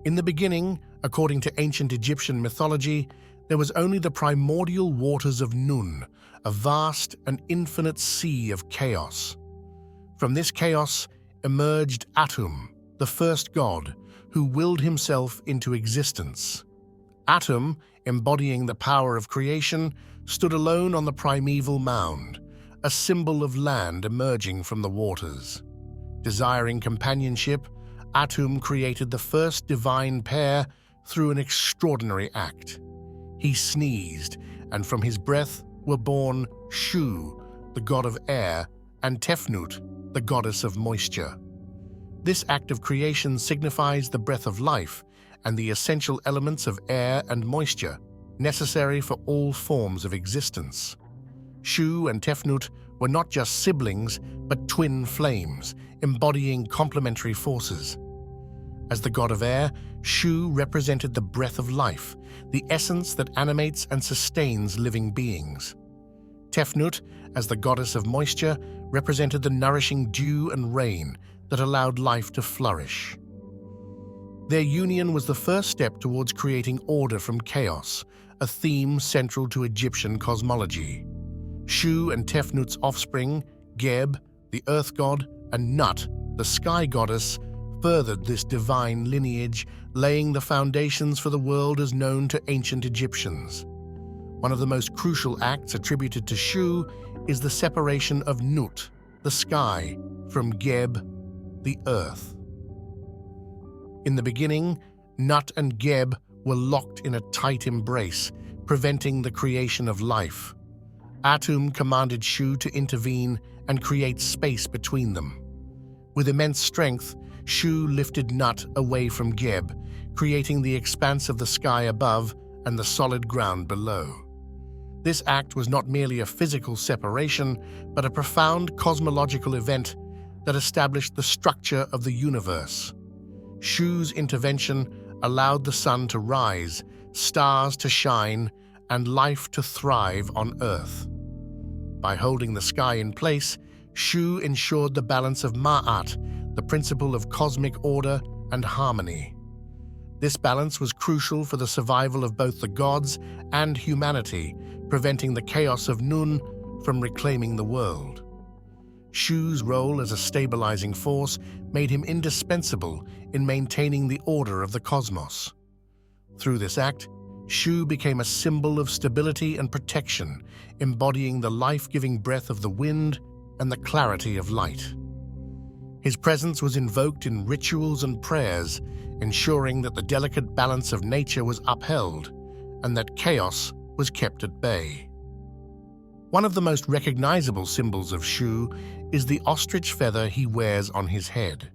In the beginning, according to ancient Egyptian mythology, there was only the primordial waters of Nun, a vast and infinite sea of chaos. From this chaos emerged Atum, the first god, who willed himself into existence. Atum, embodying the power of creation, stood alone on the primeval mound, a symbol of land emerging from the waters. Desiring companionship, Atum created the first divine pair through an extraordinary act. He sneezed, and from his breath were born Shu, the god of air, and Tefnut, the goddess of moisture. This act of creation signifies the breath of life and the essential elements of air and moisture necessary for all forms of existence. Shu and Tefnut were not just siblings, but twin flames, embodying complementary forces. As the god of air, Shu represented the breath of life, the essence that animates and sustains living beings. Tefnut, as the goddess of moisture, represented the nourishing dew and rain that allowed life to flourish. Their union was the first step towards creating order from chaos, a theme central to Egyptian cosmology. Shu and Tefnut's offspring, Geb, the earth god, and Nut, the sky goddess, furthered this divine lineage, laying the foundations for the world as known to ancient Egyptians. One of the most crucial acts attributed to Shu is the separation of Nut, the sky, from Geb, the earth. In the beginning, Nut and Geb were locked in a tight embrace, preventing the creation of life. Atum commanded Shu to intervene and create space between them. With immense strength, Shu lifted Nut away from Geb, creating the expanse of the sky above and the solid ground below. This act was not merely a physical separation, but a profound cosmological event that established the structure of the universe. Shu's intervention allowed the sun to rise, stars to shine, and life to thrive on Earth. By holding the sky in place, Shu ensured the balance of Ma'at, the principle of cosmic order and harmony. This balance was crucial for the survival of both the gods and humanity, preventing the chaos of Nun from reclaiming the world. Shu's role as a stabilizing force made him indispensable in maintaining the order of the cosmos. Through this act, Shu became a symbol of stability and protection, embodying the life-giving breath of the wind and the clarity of light. His presence was invoked in rituals and prayers, ensuring that the delicate balance of nature was upheld and that chaos was kept at bay. One of the most recognizable symbols of Shu is the ostrich feather he wears on his head.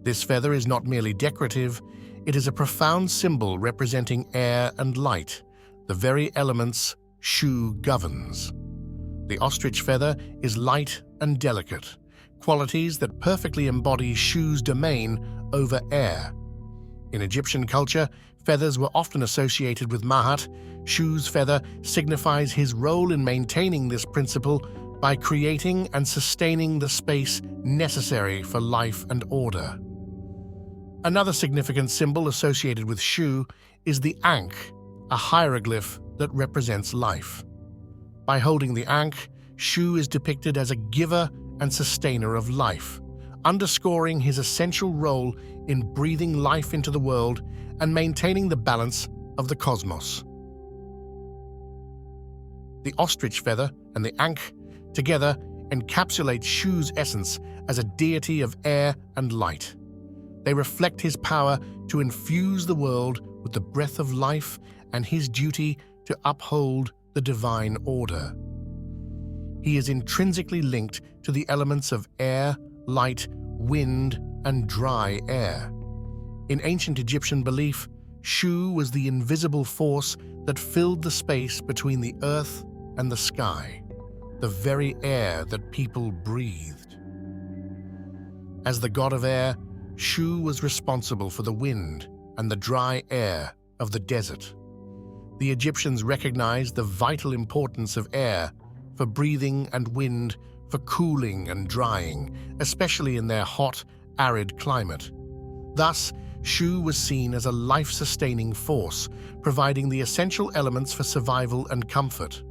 This feather is not merely decorative, it is a profound symbol representing air and light, the very elements Shu governs. The ostrich feather is light and delicate, qualities that perfectly embody Shu's domain over air. In Egyptian culture, feathers were often associated with Ma'at. Shu's feather signifies his role in maintaining this principle by creating and sustaining the space necessary for life and order. Another significant symbol associated with Shu is the Ankh, a hieroglyph that represents life. By holding the Ankh, Shu is depicted as a giver and sustainer of life, underscoring his essential role in breathing life into the world and maintaining the balance of the cosmos. The ostrich feather and the Ankh together encapsulate Shu's essence as a deity of air and light. They reflect his power to infuse the world with the breath of life and his duty to uphold the divine order. He is intrinsically linked to the elements of air, light, wind, and dry air. In ancient Egyptian belief, Shu was the invisible force that filled the space between the earth and the sky, the very air that people breathed. As the god of air, Shu was responsible for the wind and the dry air of the desert. The Egyptians recognized the vital importance of air for breathing and wind for cooling and drying, especially in their hot, arid climate. Thus, Shu was seen as a life-sustaining force, providing the essential elements for survival and comfort.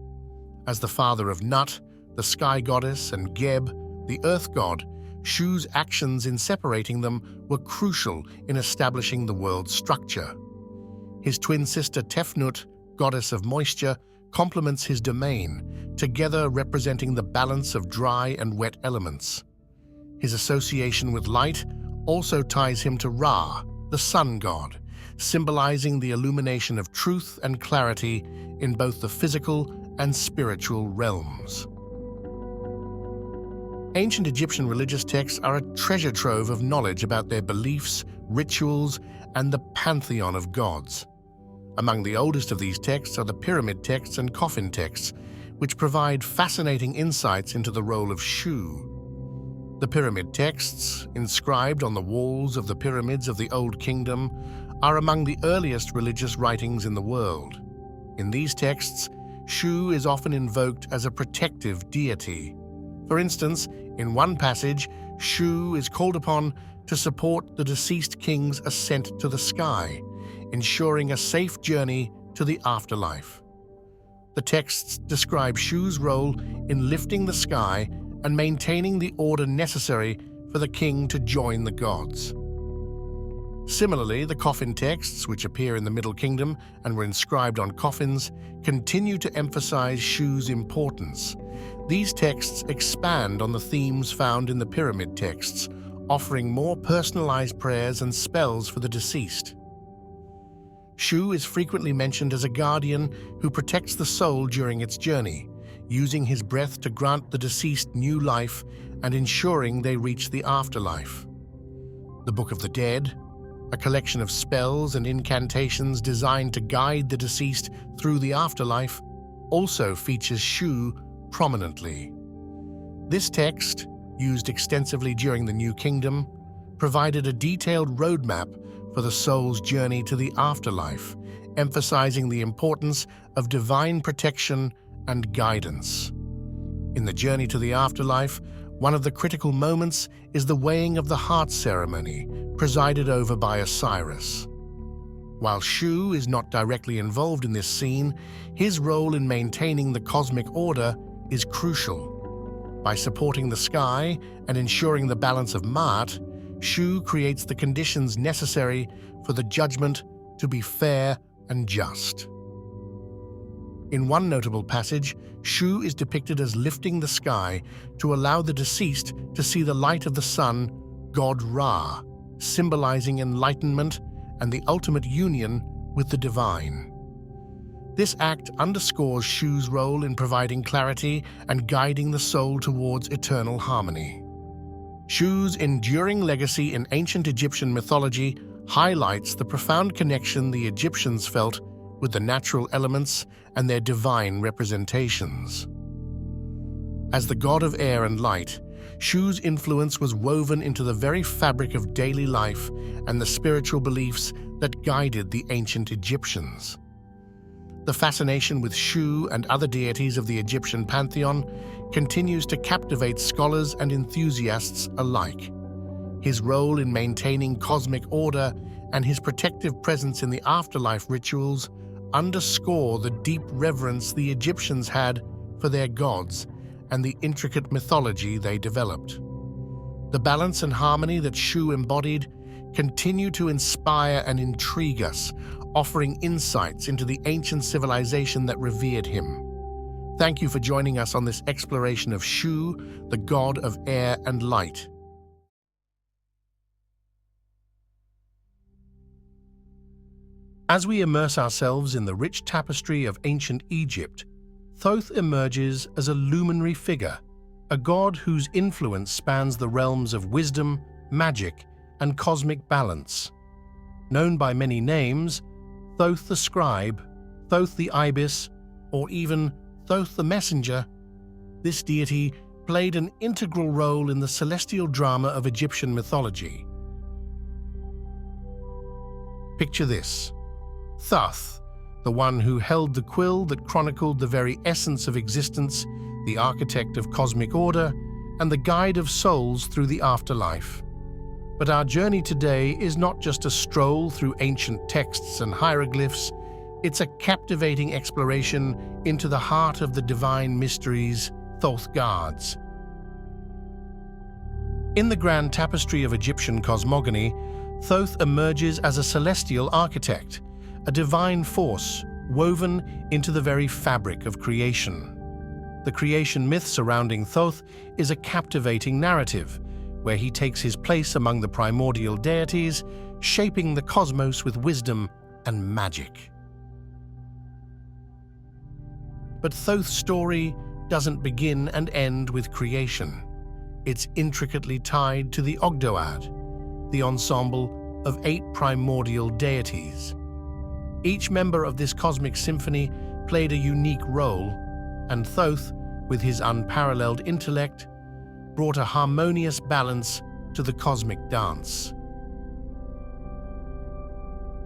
As the father of Nut, the sky goddess, and Geb, the earth god, Shu's actions in separating them were crucial in establishing the world's structure. His twin sister Tefnut, goddess of moisture, complements his domain, together representing the balance of dry and wet elements. His association with light also ties him to Ra, the sun god, symbolizing the illumination of truth and clarity in both the physical and spiritual realms. Ancient Egyptian religious texts are a treasure trove of knowledge about their beliefs, rituals, and the pantheon of gods. Among the oldest of these texts are the pyramid texts and coffin texts, which provide fascinating insights into the role of Shu. The pyramid texts, inscribed on the walls of the pyramids of the Old Kingdom, are among the earliest religious writings in the world. In these texts, Shu is often invoked as a protective deity. For instance, in one passage, Shu is called upon to support the deceased king's ascent to the sky, ensuring a safe journey to the afterlife. The texts describe Shu's role in lifting the sky and maintaining the order necessary for the king to join the gods. Similarly, the coffin texts, which appear in the Middle Kingdom and were inscribed on coffins, continue to emphasize Shu's importance. These texts expand on the themes found in the pyramid texts, offering more personalized prayers and spells for the deceased. Shu is frequently mentioned as a guardian who protects the soul during its journey, using his breath to grant the deceased new life and ensuring they reach the afterlife. The Book of the Dead, a collection of spells and incantations designed to guide the deceased through the afterlife, also features Shu prominently. This text, used extensively during the New Kingdom, provided a detailed roadmap for the soul's journey to the afterlife, emphasizing the importance of divine protection and guidance. In the journey to the afterlife, one of the critical moments is the weighing of the heart ceremony, presided over by Osiris. While Shu is not directly involved in this scene, his role in maintaining the cosmic order is crucial. By supporting the sky and ensuring the balance of Ma'at, Shu creates the conditions necessary for the judgment to be fair and just. In one notable passage, Shu is depicted as lifting the sky to allow the deceased to see the light of the sun, god Ra, symbolizing enlightenment and the ultimate union with the divine. This act underscores Shu's role in providing clarity and guiding the soul towards eternal harmony. Shu's enduring legacy in ancient Egyptian mythology highlights the profound connection the Egyptians felt with the natural elements and their divine representations. As the god of air and light, Shu's influence was woven into the very fabric of daily life and the spiritual beliefs that guided the ancient Egyptians. The fascination with Shu and other deities of the Egyptian pantheon continues to captivate scholars and enthusiasts alike. His role in maintaining cosmic order and his protective presence in the afterlife rituals underscore the deep reverence the Egyptians had for their gods and the intricate mythology they developed. The balance and harmony that Shu embodied continue to inspire and intrigue us, offering insights into the ancient civilization that revered him. Thank you for joining us on this exploration of Shu, the god of air and light. As we immerse ourselves in the rich tapestry of ancient Egypt, Thoth emerges as a luminary figure, a god whose influence spans the realms of wisdom, magic, and cosmic balance. Known by many names, Thoth the Scribe, Thoth the Ibis, or even Thoth the Messenger, this deity played an integral role in the celestial drama of Egyptian mythology. Picture this: Thoth, the one who held the quill that chronicled the very essence of existence, the architect of cosmic order, and the guide of souls through the afterlife. But our journey today is not just a stroll through ancient texts and hieroglyphs, it's a captivating exploration into the heart of the divine mysteries Thoth guards. In the grand tapestry of Egyptian cosmogony, Thoth emerges as a celestial architect, a divine force woven into the very fabric of creation. The creation myth surrounding Thoth is a captivating narrative, where he takes his place among the primordial deities, shaping the cosmos with wisdom and magic. But Thoth's story doesn't begin and end with creation. It's intricately tied to the Ogdoad, the ensemble of 8 primordial deities. Each member of this cosmic symphony played a unique role, and Thoth, with his unparalleled intellect, brought a harmonious balance to the cosmic dance.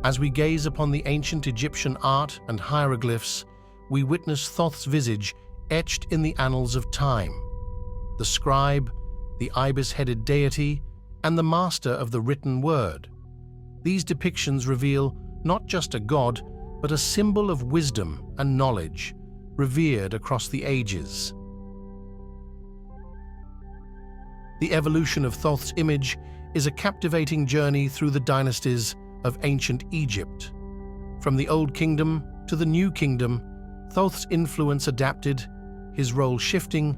As we gaze upon the ancient Egyptian art and hieroglyphs, we witness Thoth's visage etched in the annals of time. The scribe, the ibis-headed deity, and the master of the written word. These depictions reveal not just a god, but a symbol of wisdom and knowledge, revered across the ages. The evolution of Thoth's image is a captivating journey through the dynasties of ancient Egypt. From the Old Kingdom to the New Kingdom, Thoth's influence adapted, his role shifting,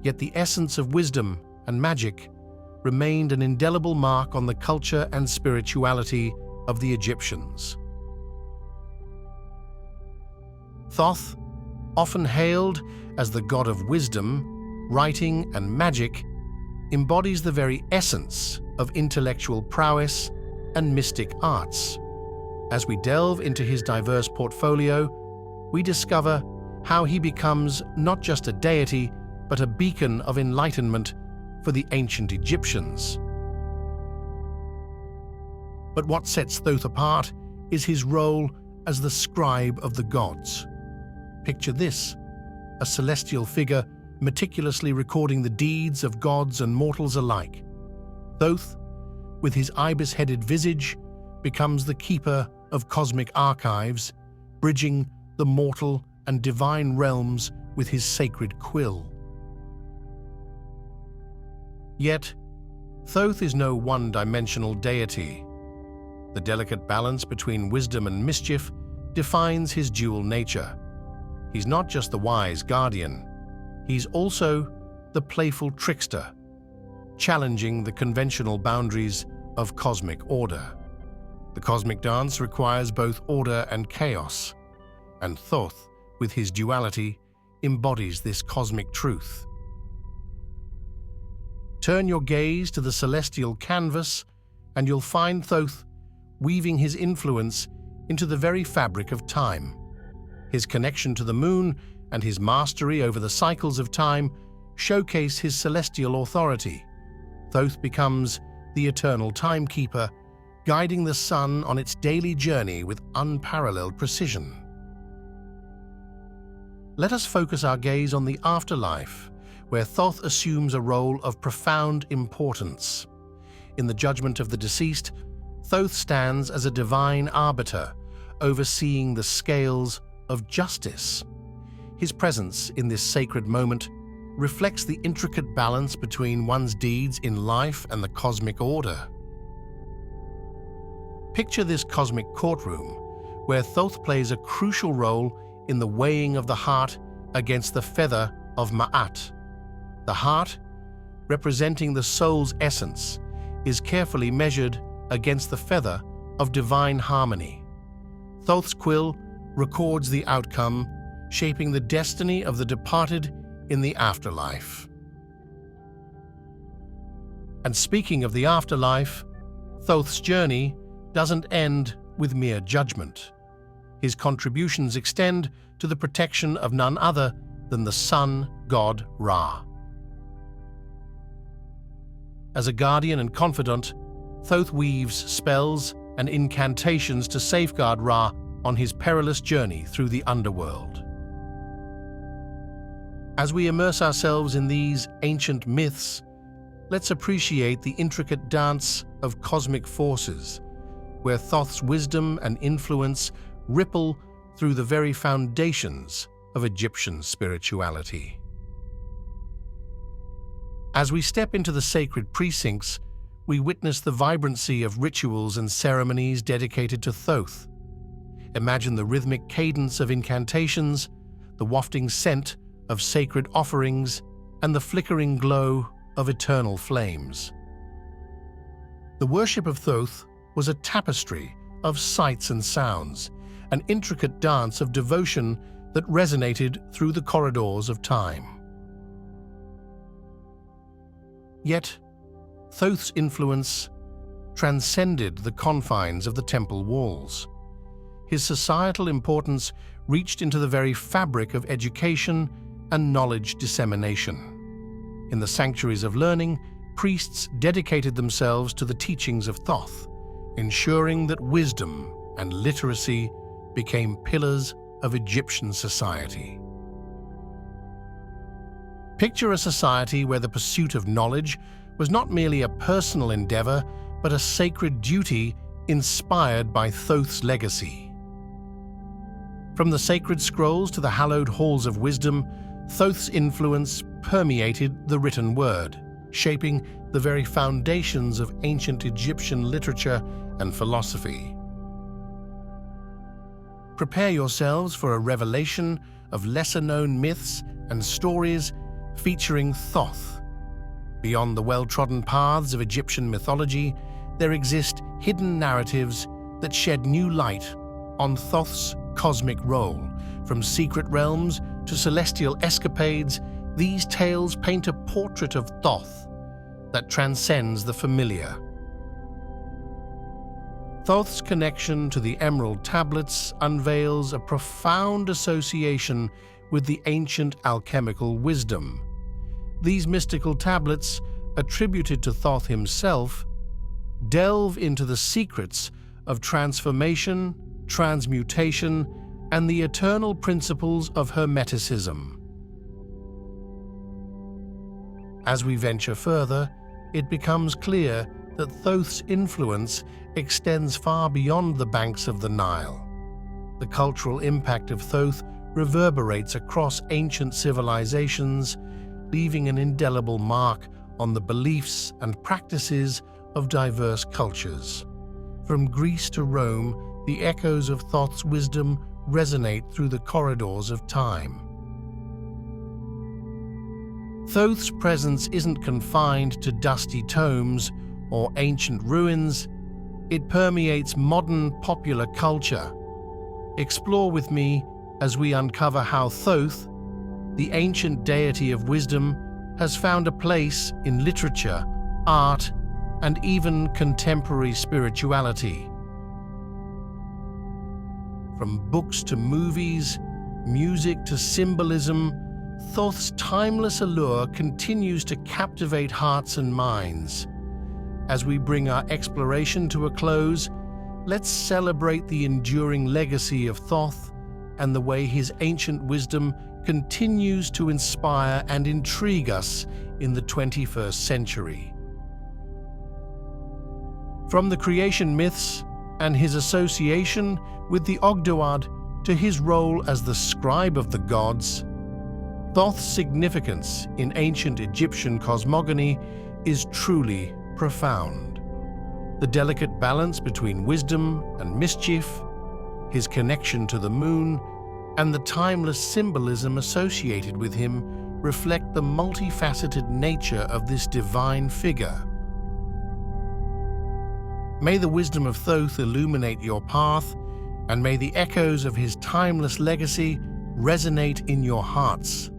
yet the essence of wisdom and magic remained an indelible mark on the culture and spirituality of the Egyptians. Thoth, often hailed as the god of wisdom, writing, and magic, embodies the very essence of intellectual prowess and mystic arts. As we delve into his diverse portfolio, we discover how he becomes not just a deity, but a beacon of enlightenment for the ancient Egyptians. But what sets Thoth apart is his role as the scribe of the gods. Picture this, a celestial figure meticulously recording the deeds of gods and mortals alike. Thoth, with his ibis-headed visage, becomes the keeper of cosmic archives, bridging the mortal and divine realms with his sacred quill. Yet, Thoth is no one-dimensional deity. The delicate balance between wisdom and mischief defines his dual nature. He's not just the wise guardian, he's also the playful trickster, challenging the conventional boundaries of cosmic order. The cosmic dance requires both order and chaos, and Thoth, with his duality, embodies this cosmic truth. Turn your gaze to the celestial canvas, and you'll find Thoth weaving his influence into the very fabric of time. His connection to the moon and his mastery over the cycles of time showcase his celestial authority. Thoth becomes the eternal timekeeper, guiding the sun on its daily journey with unparalleled precision. Let us focus our gaze on the afterlife, where Thoth assumes a role of profound importance. In the judgment of the deceased, Thoth stands as a divine arbiter, overseeing the scales of justice. His presence in this sacred moment reflects the intricate balance between one's deeds in life and the cosmic order. Picture this cosmic courtroom, where Thoth plays a crucial role in the weighing of the heart against the feather of Ma'at. The heart, representing the soul's essence, is carefully measured against the feather of divine harmony. Thoth's quill records the outcome, shaping the destiny of the departed in the afterlife. And speaking of the afterlife, Thoth's journey doesn't end with mere judgment. His contributions extend to the protection of none other than the sun god Ra. As a guardian and confidant, Thoth weaves spells and incantations to safeguard Ra on his perilous journey through the underworld. As we immerse ourselves in these ancient myths, let's appreciate the intricate dance of cosmic forces, where Thoth's wisdom and influence ripple through the very foundations of Egyptian spirituality. As we step into the sacred precincts, we witness the vibrancy of rituals and ceremonies dedicated to Thoth. Imagine the rhythmic cadence of incantations, the wafting scent of sacred offerings, and the flickering glow of eternal flames. The worship of Thoth was a tapestry of sights and sounds, an intricate dance of devotion that resonated through the corridors of time. Yet, Thoth's influence transcended the confines of the temple walls. His societal importance reached into the very fabric of education and knowledge dissemination. In the sanctuaries of learning, priests dedicated themselves to the teachings of Thoth, ensuring that wisdom and literacy became pillars of Egyptian society. Picture a society where the pursuit of knowledge was not merely a personal endeavor, but a sacred duty inspired by Thoth's legacy. From the sacred scrolls to the hallowed halls of wisdom, Thoth's influence permeated the written word, shaping the very foundations of ancient Egyptian literature and philosophy. Prepare yourselves for a revelation of lesser-known myths and stories featuring Thoth. Beyond the well-trodden paths of Egyptian mythology, there exist hidden narratives that shed new light on Thoth's cosmic role. From secret realms to celestial escapades, these tales paint a portrait of Thoth that transcends the familiar. Thoth's connection to the Emerald Tablets unveils a profound association with the ancient alchemical wisdom. These mystical tablets, attributed to Thoth himself, delve into the secrets of transformation, transmutation, and the eternal principles of Hermeticism. As we venture further, it becomes clear that Thoth's influence extends far beyond the banks of the Nile. The cultural impact of Thoth reverberates across ancient civilizations, leaving an indelible mark on the beliefs and practices of diverse cultures. From Greece to Rome, the echoes of Thoth's wisdom resonate through the corridors of time. Thoth's presence isn't confined to dusty tomes or ancient ruins. It permeates modern popular culture. Explore with me as we uncover how Thoth, the ancient deity of wisdom, has found a place in literature, art, and even contemporary spirituality. From books to movies, music to symbolism, Thoth's timeless allure continues to captivate hearts and minds. As we bring our exploration to a close, let's celebrate the enduring legacy of Thoth and the way his ancient wisdom continues to inspire and intrigue us in the 21st century. From the creation myths and his association with the Ogdoad to his role as the scribe of the gods, Thoth's significance in ancient Egyptian cosmogony is truly profound. The delicate balance between wisdom and mischief, his connection to the moon, and the timeless symbolism associated with him reflect the multifaceted nature of this divine figure. May the wisdom of Thoth illuminate your path, and may the echoes of his timeless legacy resonate in your hearts.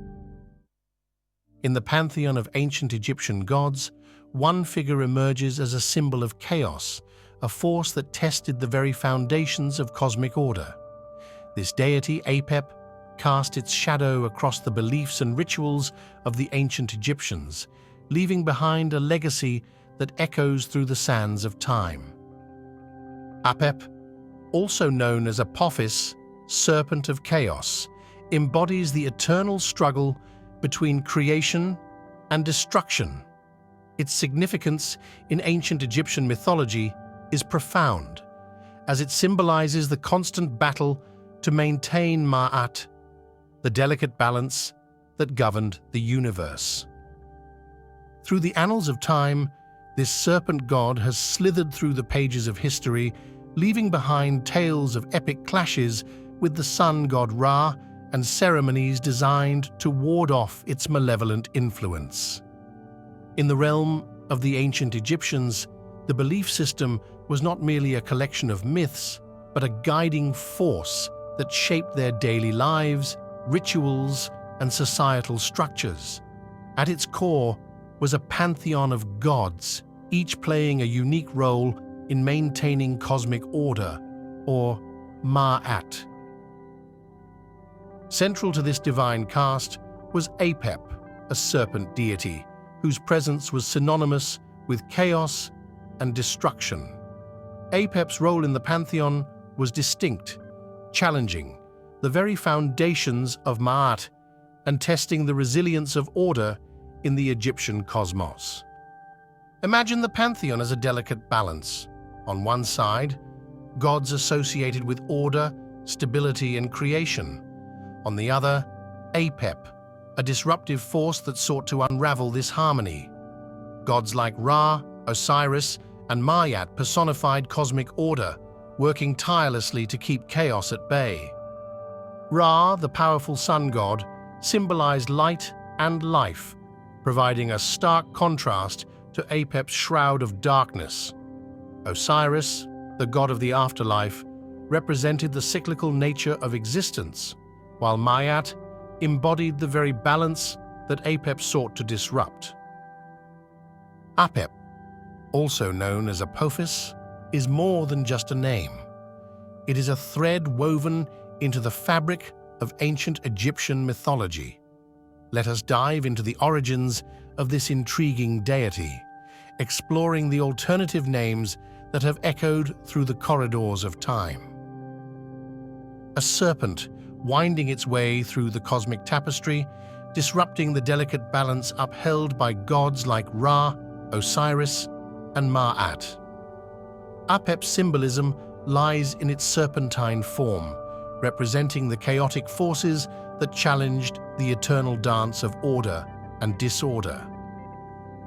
In the pantheon of ancient Egyptian gods, one figure emerges as a symbol of chaos, a force that tested the very foundations of cosmic order. This deity, Apep, cast its shadow across the beliefs and rituals of the ancient Egyptians, leaving behind a legacy that echoes through the sands of time. Apep, also known as Apophis, serpent of chaos, embodies the eternal struggle between creation and destruction. Its significance in ancient Egyptian mythology is profound, as it symbolizes the constant battle to maintain Ma'at, the delicate balance that governed the universe. Through the annals of time, this serpent god has slithered through the pages of history, leaving behind tales of epic clashes with the sun god Ra and ceremonies designed to ward off its malevolent influence. In the realm of the ancient Egyptians, the belief system was not merely a collection of myths, but a guiding force that shaped their daily lives, rituals, and societal structures. At its core was a pantheon of gods, each playing a unique role in maintaining cosmic order, or Ma'at. Central to this divine caste was Apep, a serpent deity, whose presence was synonymous with chaos and destruction. Apep's role in the pantheon was distinct, challenging the very foundations of Ma'at and testing the resilience of order in the Egyptian cosmos. Imagine the pantheon as a delicate balance. On one side, gods associated with order, stability, and creation. On the other, Apep, a disruptive force that sought to unravel this harmony. Gods like Ra, Osiris, and Ma'at personified cosmic order, working tirelessly to keep chaos at bay. Ra, the powerful sun god, symbolized light and life, providing a stark contrast to Apep's shroud of darkness. Osiris, the god of the afterlife, represented the cyclical nature of existence, while Ma'at embodied the very balance that Apep sought to disrupt. Apep, also known as Apophis, is more than just a name. It is a thread woven into the fabric of ancient Egyptian mythology. Let us dive into the origins of this intriguing deity, exploring the alternative names that have echoed through the corridors of time. A serpent winding its way through the cosmic tapestry, disrupting the delicate balance upheld by gods like Ra, Osiris, and Ma'at. Apep's symbolism lies in its serpentine form, representing the chaotic forces that challenged the eternal dance of order and disorder.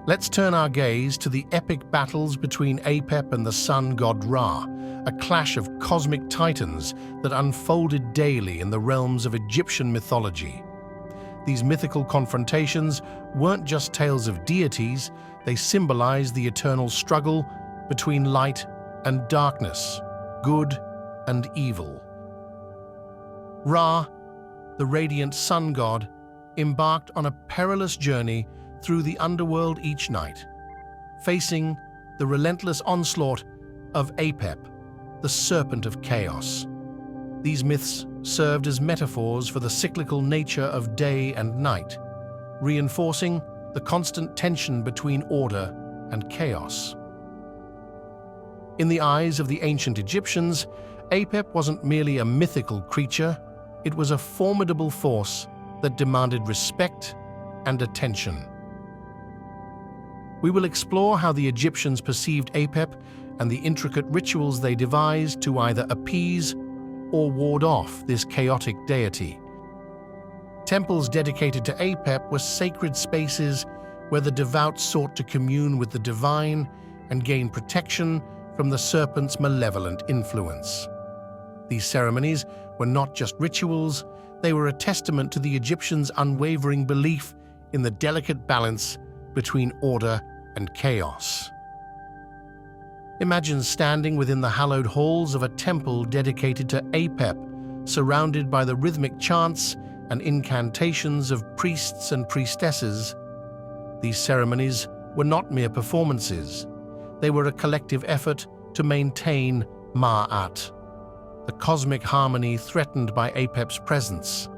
Let's turn our gaze to the epic battles between Apep and the sun god Ra, a clash of cosmic titans that unfolded daily in the realms of Egyptian mythology. These mythical confrontations weren't just tales of deities, they symbolized the eternal struggle between light and darkness, good and evil. Ra, the radiant sun god, embarked on a perilous journey through the underworld each night, facing the relentless onslaught of Apep, the serpent of chaos. These myths served as metaphors for the cyclical nature of day and night, reinforcing the constant tension between order and chaos. In the eyes of the ancient Egyptians, Apep wasn't merely a mythical creature, it was a formidable force that demanded respect and attention. We will explore how the Egyptians perceived Apep and the intricate rituals they devised to either appease or ward off this chaotic deity. Temples dedicated to Apep were sacred spaces where the devout sought to commune with the divine and gain protection from the serpent's malevolent influence. These ceremonies were not just rituals, they were a testament to the Egyptians' unwavering belief in the delicate balance between order and chaos. Imagine standing within the hallowed halls of a temple dedicated to Apep, surrounded by the rhythmic chants and incantations of priests and priestesses. These ceremonies were not mere performances. They were a collective effort to maintain Ma'at, the cosmic harmony threatened by Apep's presence.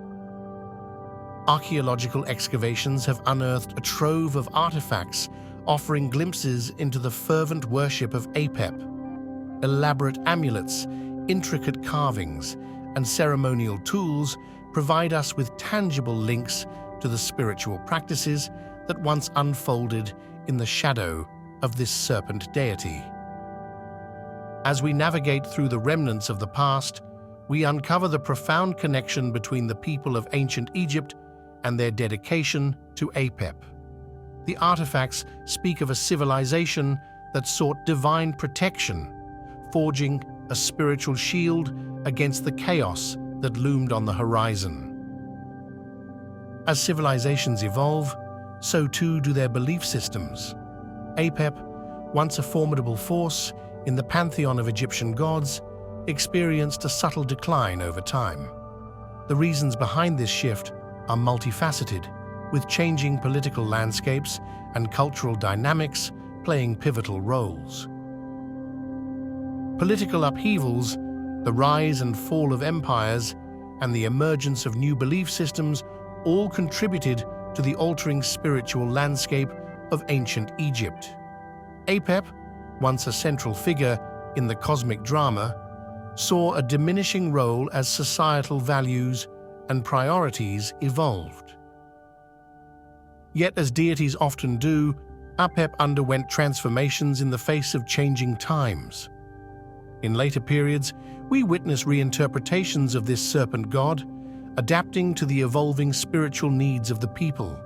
Archaeological excavations have unearthed a trove of artifacts offering glimpses into the fervent worship of Apep. Elaborate amulets, intricate carvings, and ceremonial tools provide us with tangible links to the spiritual practices that once unfolded in the shadow of this serpent deity. As we navigate through the remnants of the past, we uncover the profound connection between the people of ancient Egypt and their dedication to Apep. The artifacts speak of a civilization that sought divine protection, forging a spiritual shield against the chaos that loomed on the horizon. As civilizations evolve, so too do their belief systems. Apep, once a formidable force in the pantheon of Egyptian gods, experienced a subtle decline over time. The reasons behind this shift are multifaceted, with changing political landscapes and cultural dynamics playing pivotal roles. Political upheavals, the rise and fall of empires, and the emergence of new belief systems all contributed to the altering spiritual landscape of ancient Egypt. Apep, once a central figure in the cosmic drama, saw a diminishing role as societal values and priorities evolved. Yet, as deities often do, Apep underwent transformations in the face of changing times. In later periods, we witness reinterpretations of this serpent god, adapting to the evolving spiritual needs of the people.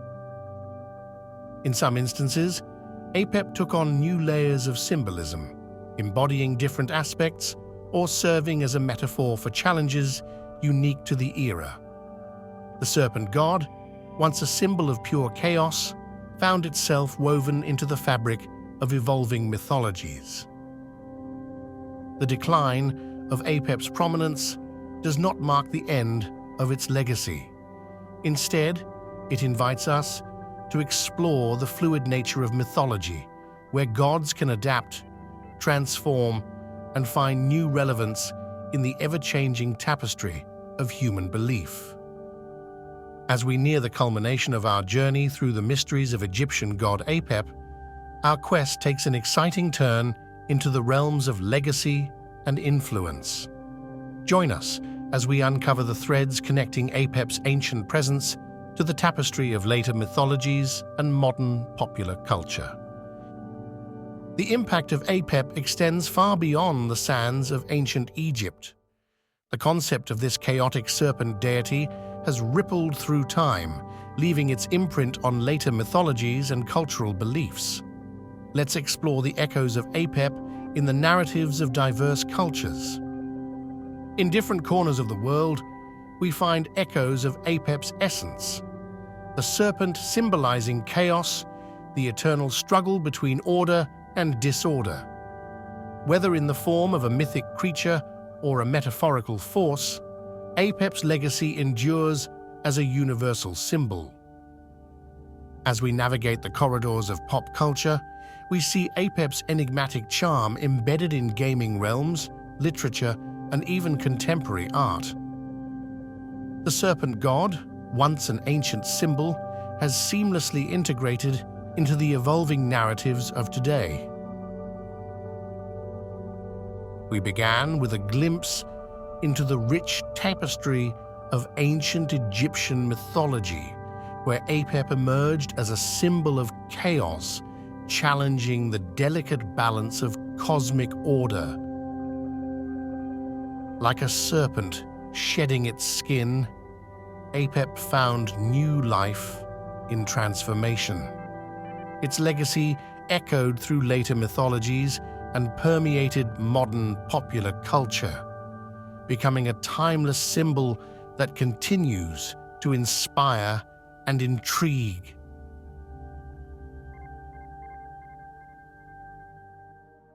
In some instances, Apep took on new layers of symbolism, embodying different aspects or serving as a metaphor for challenges unique to the era. The serpent god, once a symbol of pure chaos, found itself woven into the fabric of evolving mythologies. The decline of Apep's prominence does not mark the end of its legacy. Instead, it invites us to explore the fluid nature of mythology, where gods can adapt, transform, and find new relevance in the ever-changing tapestry of human belief. As we near the culmination of our journey through the mysteries of Egyptian god Apep, our quest takes an exciting turn into the realms of legacy and influence. Join us as we uncover the threads connecting Apep's ancient presence to the tapestry of later mythologies and modern popular culture. The impact of Apep extends far beyond the sands of ancient Egypt. The concept of this chaotic serpent deity has rippled through time, leaving its imprint on later mythologies and cultural beliefs. Let's explore the echoes of Apep in the narratives of diverse cultures. In different corners of the world, we find echoes of Apep's essence. The serpent symbolizing chaos, the eternal struggle between order and disorder. Whether in the form of a mythic creature or a metaphorical force, Apep's legacy endures as a universal symbol. As we navigate the corridors of pop culture, we see Apep's enigmatic charm embedded in gaming realms, literature, and even contemporary art. The serpent god, once an ancient symbol, has seamlessly integrated into the evolving narratives of today. We began with a glimpse into the rich tapestry of ancient Egyptian mythology, where Apep emerged as a symbol of chaos, challenging the delicate balance of cosmic order. Like a serpent shedding its skin, Apep found new life in transformation. Its legacy echoed through later mythologies and permeated modern popular culture, becoming a timeless symbol that continues to inspire and intrigue.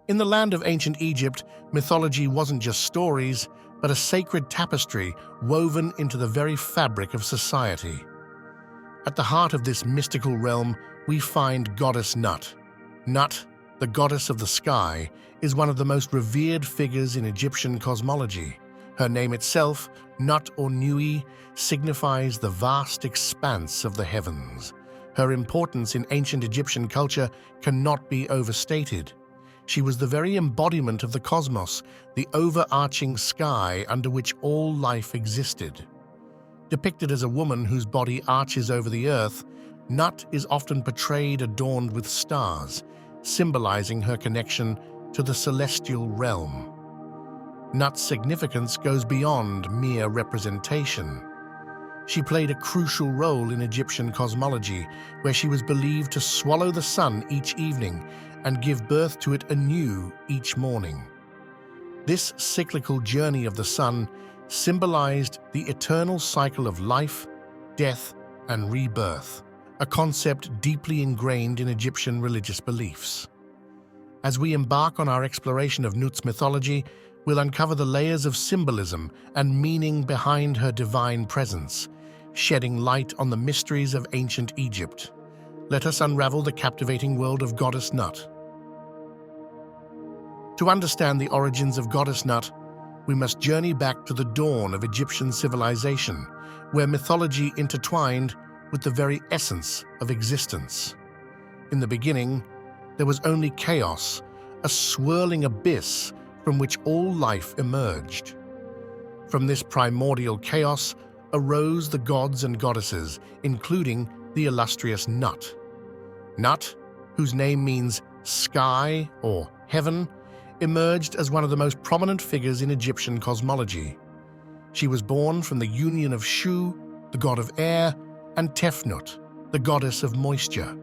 In the land of ancient Egypt, mythology wasn't just stories, but a sacred tapestry woven into the very fabric of society. At the heart of this mystical realm, we find goddess Nut. Nut, the goddess of the sky, is one of the most revered figures in Egyptian cosmology. Her name itself, Nut or Nui, signifies the vast expanse of the heavens. Her importance in ancient Egyptian culture cannot be overstated. She was the very embodiment of the cosmos, the overarching sky under which all life existed. Depicted as a woman whose body arches over the earth, Nut is often portrayed adorned with stars, symbolizing her connection to the celestial realm. Nut's significance goes beyond mere representation. She played a crucial role in Egyptian cosmology, where she was believed to swallow the sun each evening and give birth to it anew each morning. This cyclical journey of the sun symbolized the eternal cycle of life, death, and rebirth, a concept deeply ingrained in Egyptian religious beliefs. As we embark on our exploration of Nut's mythology, we'll uncover the layers of symbolism and meaning behind her divine presence, shedding light on the mysteries of ancient Egypt. Let us unravel the captivating world of Goddess Nut. To understand the origins of Goddess Nut, we must journey back to the dawn of Egyptian civilization, where mythology intertwined with the very essence of existence. In the beginning, there was only chaos, a swirling abyss from which all life emerged. From this primordial chaos arose the gods and goddesses, including the illustrious Nut. Nut, whose name means sky or heaven, emerged as one of the most prominent figures in Egyptian cosmology. She was born from the union of Shu, the god of air, and Tefnut, the goddess of moisture.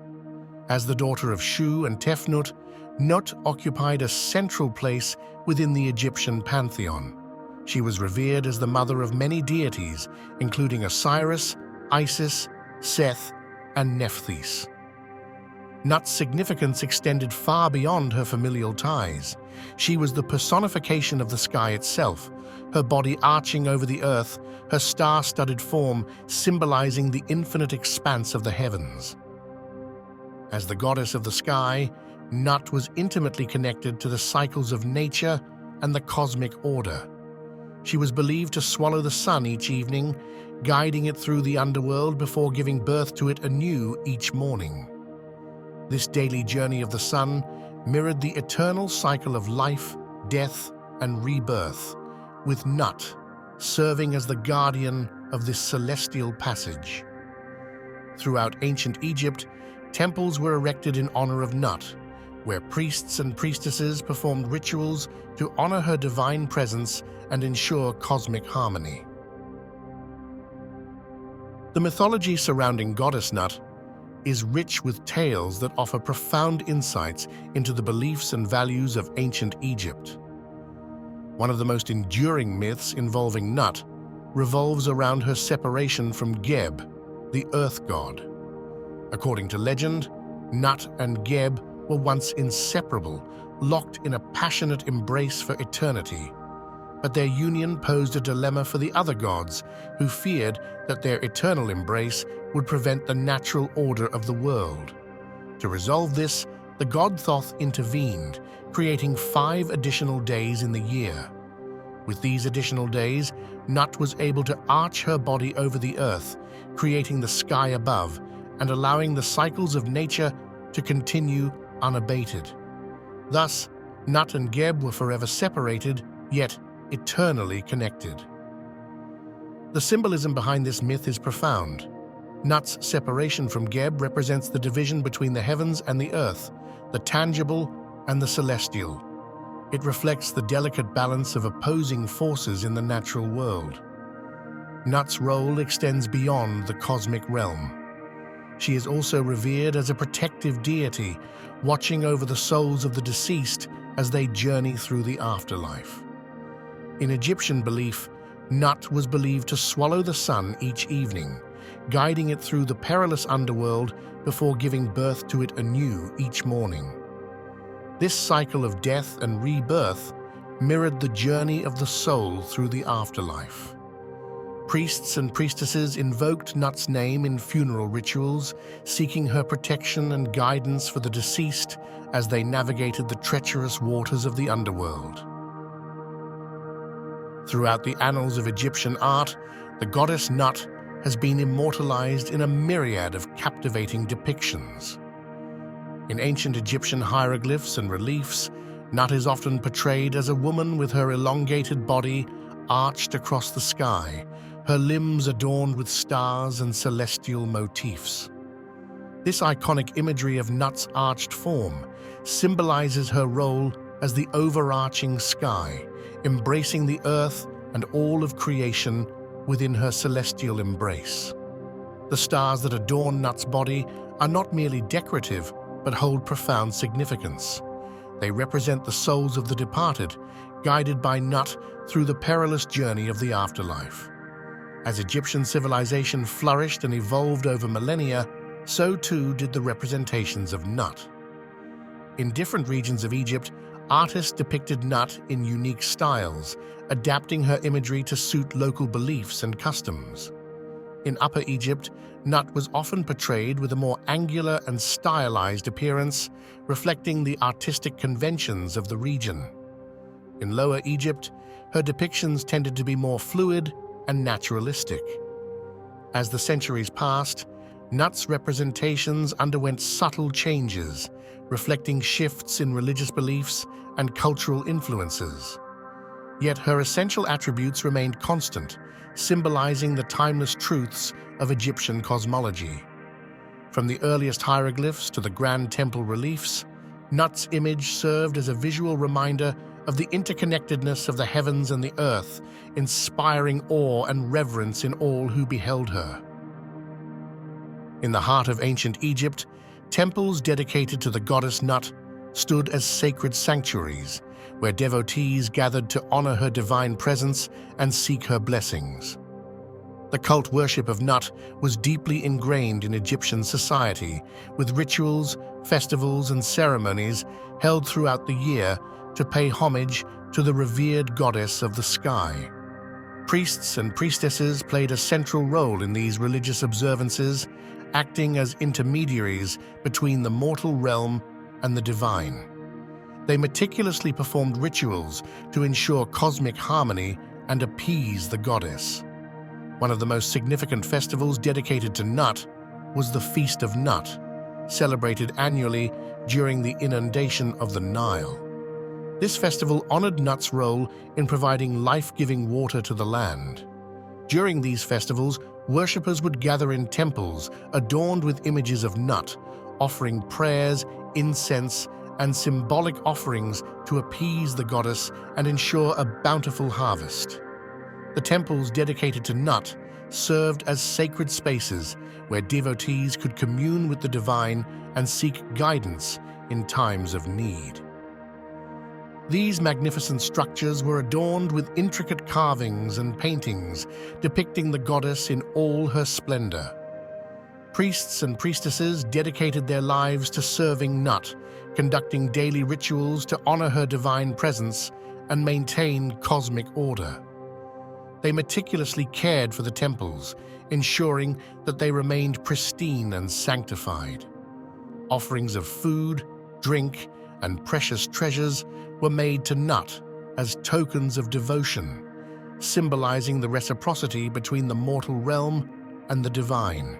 As the daughter of Shu and Tefnut, Nut occupied a central place within the Egyptian pantheon. She was revered as the mother of many deities, including Osiris, Isis, Seth, and Nephthys. Nut's significance extended far beyond her familial ties. She was the personification of the sky itself, her body arching over the earth, her star-studded form symbolizing the infinite expanse of the heavens. As the goddess of the sky, Nut was intimately connected to the cycles of nature and the cosmic order. She was believed to swallow the sun each evening, guiding it through the underworld before giving birth to it anew each morning. This daily journey of the sun mirrored the eternal cycle of life, death, and rebirth, with Nut serving as the guardian of this celestial passage. Throughout ancient Egypt, temples were erected in honor of Nut, where priests and priestesses performed rituals to honor her divine presence and ensure cosmic harmony. The mythology surrounding Goddess Nut is rich with tales that offer profound insights into the beliefs and values of ancient Egypt. One of the most enduring myths involving Nut revolves around her separation from Geb, the earth god. According to legend, Nut and Geb were once inseparable, locked in a passionate embrace for eternity. But their union posed a dilemma for the other gods, who feared that their eternal embrace would prevent the natural order of the world. To resolve this, the god Thoth intervened, creating 5 additional days in the year. With these additional days, Nut was able to arch her body over the earth, creating the sky above and allowing the cycles of nature to continue unabated. Thus, Nut and Geb were forever separated, yet eternally connected. The symbolism behind this myth is profound. Nut's separation from Geb represents the division between the heavens and the earth, the tangible and the celestial. It reflects the delicate balance of opposing forces in the natural world. Nut's role extends beyond the cosmic realm. She is also revered as a protective deity, watching over the souls of the deceased as they journey through the afterlife. In Egyptian belief, Nut was believed to swallow the sun each evening, guiding it through the perilous underworld before giving birth to it anew each morning. This cycle of death and rebirth mirrored the journey of the soul through the afterlife. Priests and priestesses invoked Nut's name in funeral rituals, seeking her protection and guidance for the deceased as they navigated the treacherous waters of the underworld. Throughout the annals of Egyptian art, the goddess Nut has been immortalized in a myriad of captivating depictions. In ancient Egyptian hieroglyphs and reliefs, Nut is often portrayed as a woman with her elongated body arched across the sky, her limbs adorned with stars and celestial motifs. This iconic imagery of Nut's arched form symbolizes her role as the overarching sky, embracing the earth and all of creation within her celestial embrace. The stars that adorn Nut's body are not merely decorative, but hold profound significance. They represent the souls of the departed, guided by Nut through the perilous journey of the afterlife. As Egyptian civilization flourished and evolved over millennia, so too did the representations of Nut. In different regions of Egypt, artists depicted Nut in unique styles, adapting her imagery to suit local beliefs and customs. In Upper Egypt, Nut was often portrayed with a more angular and stylized appearance, reflecting the artistic conventions of the region. In Lower Egypt, her depictions tended to be more fluid and naturalistic. As the centuries passed, Nut's representations underwent subtle changes, reflecting shifts in religious beliefs and cultural influences. Yet her essential attributes remained constant, symbolizing the timeless truths of Egyptian cosmology. From the earliest hieroglyphs to the grand temple reliefs, Nut's image served as a visual reminder of the interconnectedness of the heavens and the earth, inspiring awe and reverence in all who beheld her. In the heart of ancient Egypt, temples dedicated to the goddess Nut stood as sacred sanctuaries, where devotees gathered to honor her divine presence and seek her blessings. The cult worship of Nut was deeply ingrained in Egyptian society, with rituals, festivals, and ceremonies held throughout the year to pay homage to the revered goddess of the sky. Priests and priestesses played a central role in these religious observances, acting as intermediaries between the mortal realm and the divine. They meticulously performed rituals to ensure cosmic harmony and appease the goddess. One of the most significant festivals dedicated to Nut was the Feast of Nut, celebrated annually during the inundation of the Nile. This festival honored Nut's role in providing life-giving water to the land. During these festivals, worshippers would gather in temples adorned with images of Nut, offering prayers, incense, and symbolic offerings to appease the goddess and ensure a bountiful harvest. The temples dedicated to Nut served as sacred spaces where devotees could commune with the divine and seek guidance in times of need. These magnificent structures were adorned with intricate carvings and paintings depicting the goddess in all her splendor. Priests and priestesses dedicated their lives to serving Nut, conducting daily rituals to honor her divine presence and maintain cosmic order. They meticulously cared for the temples, ensuring that they remained pristine and sanctified. Offerings of food, drink, and precious treasures were made to Nut as tokens of devotion, symbolizing the reciprocity between the mortal realm and the divine.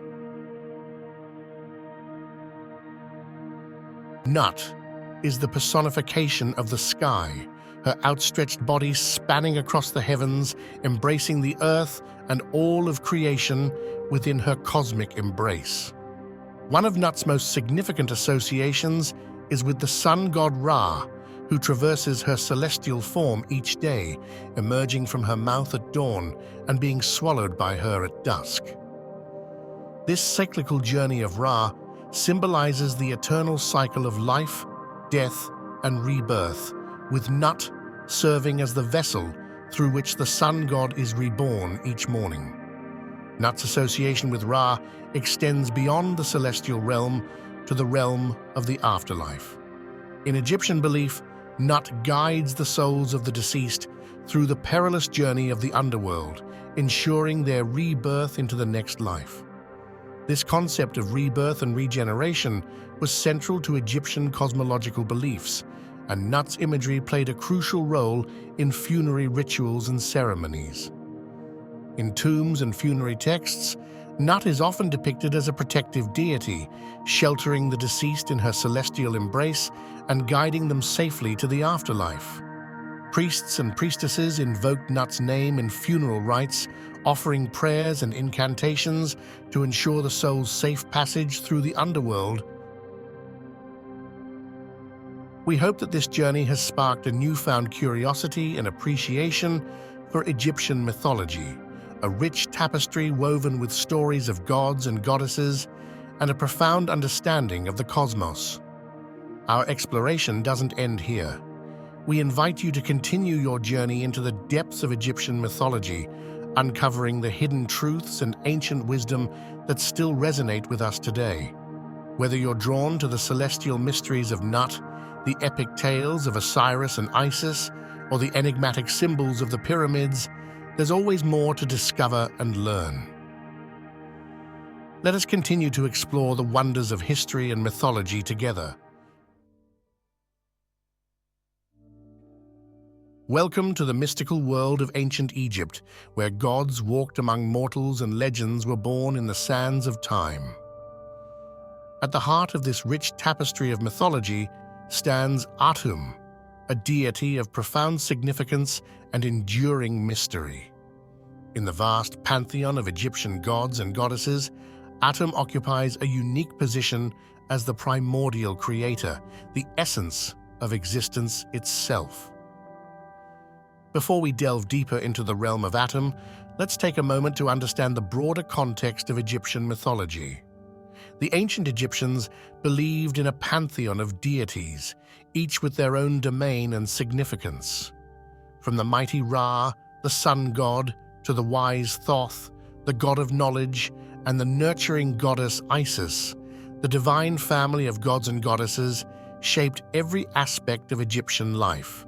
Nut is the personification of the sky, her outstretched body spanning across the heavens, embracing the earth and all of creation within her cosmic embrace. One of Nut's most significant associations is with the sun god Ra, who traverses her celestial form each day, emerging from her mouth at dawn and being swallowed by her at dusk. This cyclical journey of Ra symbolizes the eternal cycle of life, death, and rebirth, with Nut serving as the vessel through which the sun god is reborn each morning. Nut's association with Ra extends beyond the celestial realm to the realm of the afterlife. In Egyptian belief, Nut guides the souls of the deceased through the perilous journey of the underworld, ensuring their rebirth into the next life. This concept of rebirth and regeneration was central to Egyptian cosmological beliefs, and Nut's imagery played a crucial role in funerary rituals and ceremonies. In tombs and funerary texts, Nut is often depicted as a protective deity, sheltering the deceased in her celestial embrace and guiding them safely to the afterlife. Priests and priestesses invoked Nut's name in funeral rites, offering prayers and incantations to ensure the soul's safe passage through the underworld. We hope that this journey has sparked a newfound curiosity and appreciation for Egyptian mythology, a rich tapestry woven with stories of gods and goddesses, and a profound understanding of the cosmos. Our exploration doesn't end here. We invite you to continue your journey into the depths of Egyptian mythology, uncovering the hidden truths and ancient wisdom that still resonate with us today. Whether you're drawn to the celestial mysteries of Nut, the epic tales of Osiris and Isis, or the enigmatic symbols of the pyramids, there's always more to discover and learn. Let us continue to explore the wonders of history and mythology together. Welcome to the mystical world of ancient Egypt, where gods walked among mortals and legends were born in the sands of time. At the heart of this rich tapestry of mythology stands Atum, a deity of profound significance and enduring mystery. In the vast pantheon of Egyptian gods and goddesses, Atum occupies a unique position as the primordial creator, the essence of existence itself. Before we delve deeper into the realm of Atum, let's take a moment to understand the broader context of Egyptian mythology. The ancient Egyptians believed in a pantheon of deities, each with their own domain and significance. From the mighty Ra, the sun god, to the wise Thoth, the god of knowledge, and the nurturing goddess Isis, the divine family of gods and goddesses shaped every aspect of Egyptian life.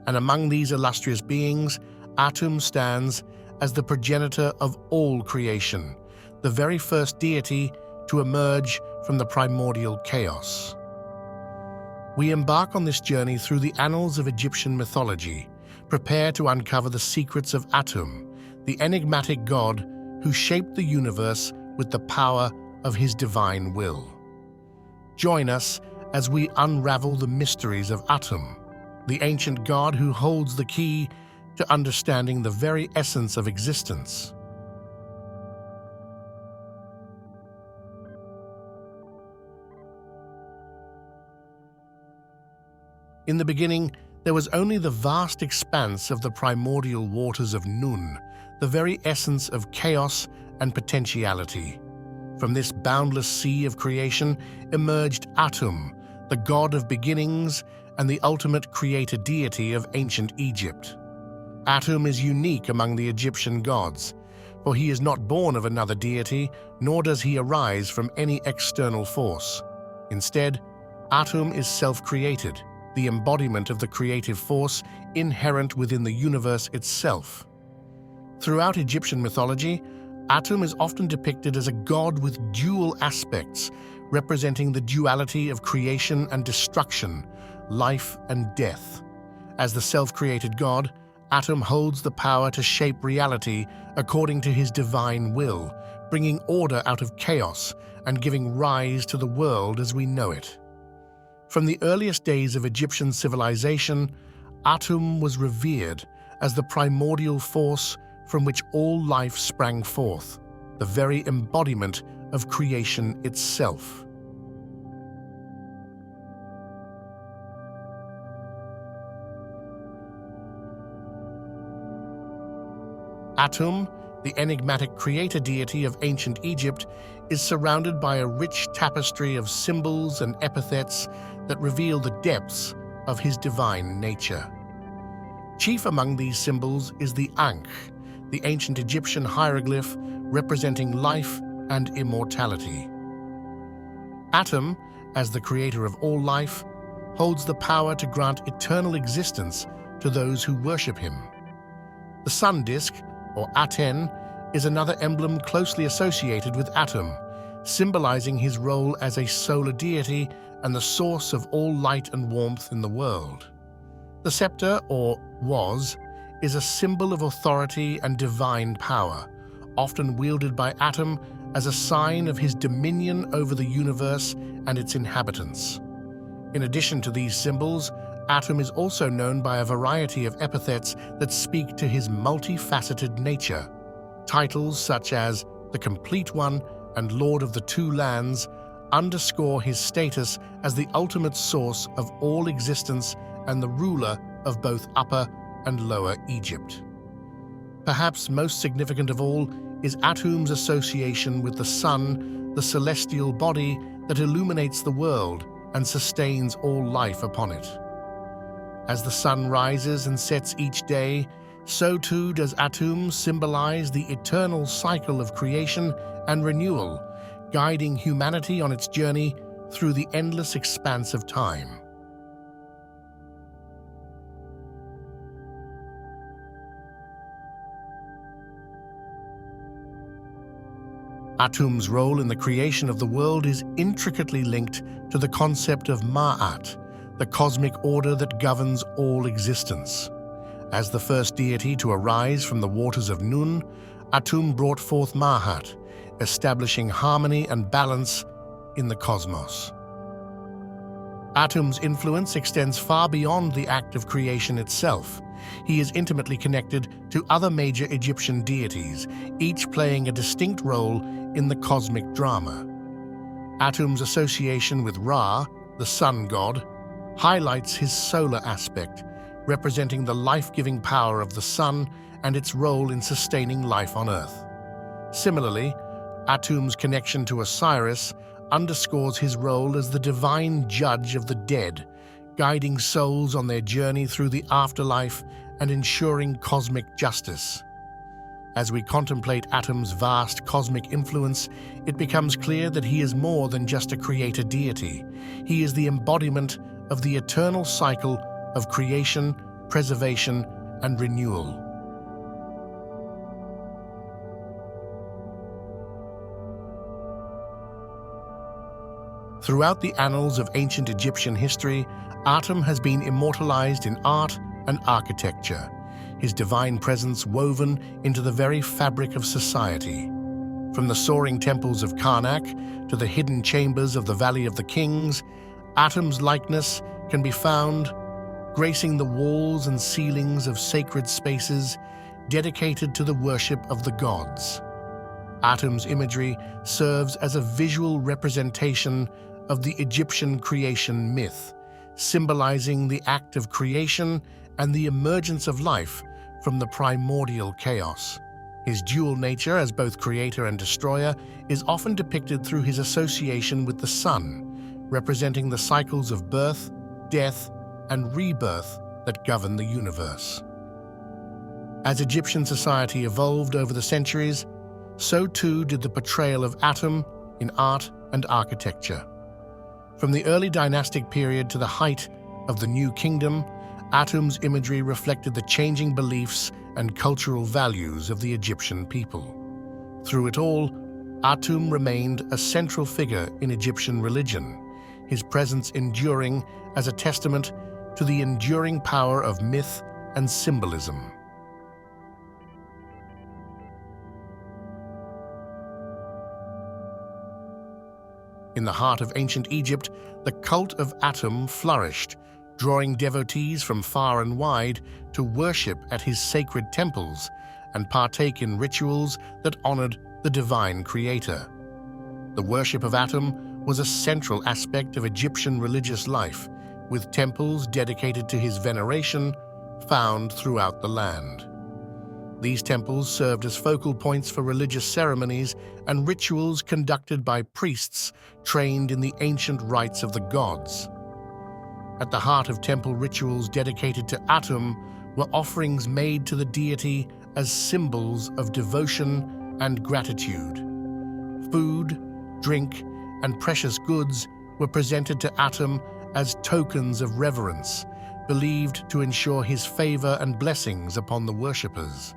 And among these illustrious beings, Atum stands as the progenitor of all creation, the very first deity to emerge from the primordial chaos. We embark on this journey through the annals of Egyptian mythology, prepare to uncover the secrets of Atum, the enigmatic god who shaped the universe with the power of his divine will. Join us as we unravel the mysteries of Atum, the ancient god who holds the key to understanding the very essence of existence. In the beginning, there was only the vast expanse of the primordial waters of Nun, the very essence of chaos and potentiality. From this boundless sea of creation emerged Atum, the god of beginnings and the ultimate creator deity of ancient Egypt. Atum is unique among the Egyptian gods, for he is not born of another deity, nor does he arise from any external force. Instead, Atum is self-created, the embodiment of the creative force inherent within the universe itself. Throughout Egyptian mythology, Atum is often depicted as a god with dual aspects, representing the duality of creation and destruction, life and death. As the self-created god, Atum holds the power to shape reality according to his divine will, bringing order out of chaos and giving rise to the world as we know it. From the earliest days of Egyptian civilization, Atum was revered as the primordial force from which all life sprang forth, the very embodiment of creation itself. Atum, the enigmatic creator deity of ancient Egypt, is surrounded by a rich tapestry of symbols and epithets that reveal the depths of his divine nature. Chief among these symbols is the Ankh, the ancient Egyptian hieroglyph representing life and immortality. Atum, as the creator of all life, holds the power to grant eternal existence to those who worship him. The sun disk, or Aten, is another emblem closely associated with Atum, symbolizing his role as a solar deity and the source of all light and warmth in the world. The scepter, or was, is a symbol of authority and divine power, often wielded by Atum as a sign of his dominion over the universe and its inhabitants. In addition to these symbols, Atum is also known by a variety of epithets that speak to his multifaceted nature. Titles such as the Complete One and Lord of the Two Lands underscore his status as the ultimate source of all existence and the ruler of both Upper and Lower Egypt. Perhaps most significant of all is Atum's association with the sun, the celestial body that illuminates the world and sustains all life upon it. As the sun rises and sets each day, so too does Atum symbolize the eternal cycle of creation and renewal, guiding humanity on its journey through the endless expanse of time. Atum's role in the creation of the world is intricately linked to the concept of Ma'at, the cosmic order that governs all existence. As the first deity to arise from the waters of Nun, Atum brought forth Ma'at, establishing harmony and balance in the cosmos. Atum's influence extends far beyond the act of creation itself. He is intimately connected to other major Egyptian deities, each playing a distinct role in the cosmic drama. Atum's association with Ra, the sun god, highlights his solar aspect, representing the life-giving power of the sun and its role in sustaining life on Earth. Similarly, Atum's connection to Osiris underscores his role as the divine judge of the dead, guiding souls on their journey through the afterlife and ensuring cosmic justice. As we contemplate Atum's vast cosmic influence, it becomes clear that he is more than just a creator deity. He is the embodiment of the eternal cycle of creation, preservation, and renewal. Throughout the annals of ancient Egyptian history, Atum has been immortalized in art and architecture, his divine presence woven into the very fabric of society. From the soaring temples of Karnak to the hidden chambers of the Valley of the Kings, Atum's likeness can be found gracing the walls and ceilings of sacred spaces dedicated to the worship of the gods. Atum's imagery serves as a visual representation of the Egyptian creation myth, symbolizing the act of creation and the emergence of life from the primordial chaos. His dual nature as both creator and destroyer is often depicted through his association with the sun, representing the cycles of birth, death, and rebirth that govern the universe. As Egyptian society evolved over the centuries, so too did the portrayal of Atum in art and architecture. From the early dynastic period to the height of the New Kingdom, Atum's imagery reflected the changing beliefs and cultural values of the Egyptian people. Through it all, Atum remained a central figure in Egyptian religion, his presence enduring as a testament to the enduring power of myth and symbolism. In the heart of ancient Egypt, the cult of Atum flourished, drawing devotees from far and wide to worship at his sacred temples and partake in rituals that honored the divine creator. The worship of Atum was a central aspect of Egyptian religious life, with temples dedicated to his veneration found throughout the land. These temples served as focal points for religious ceremonies and rituals conducted by priests trained in the ancient rites of the gods. At the heart of temple rituals dedicated to Atum were offerings made to the deity as symbols of devotion and gratitude. Food, drink, and precious goods were presented to Atum as tokens of reverence, believed to ensure his favor and blessings upon the worshippers.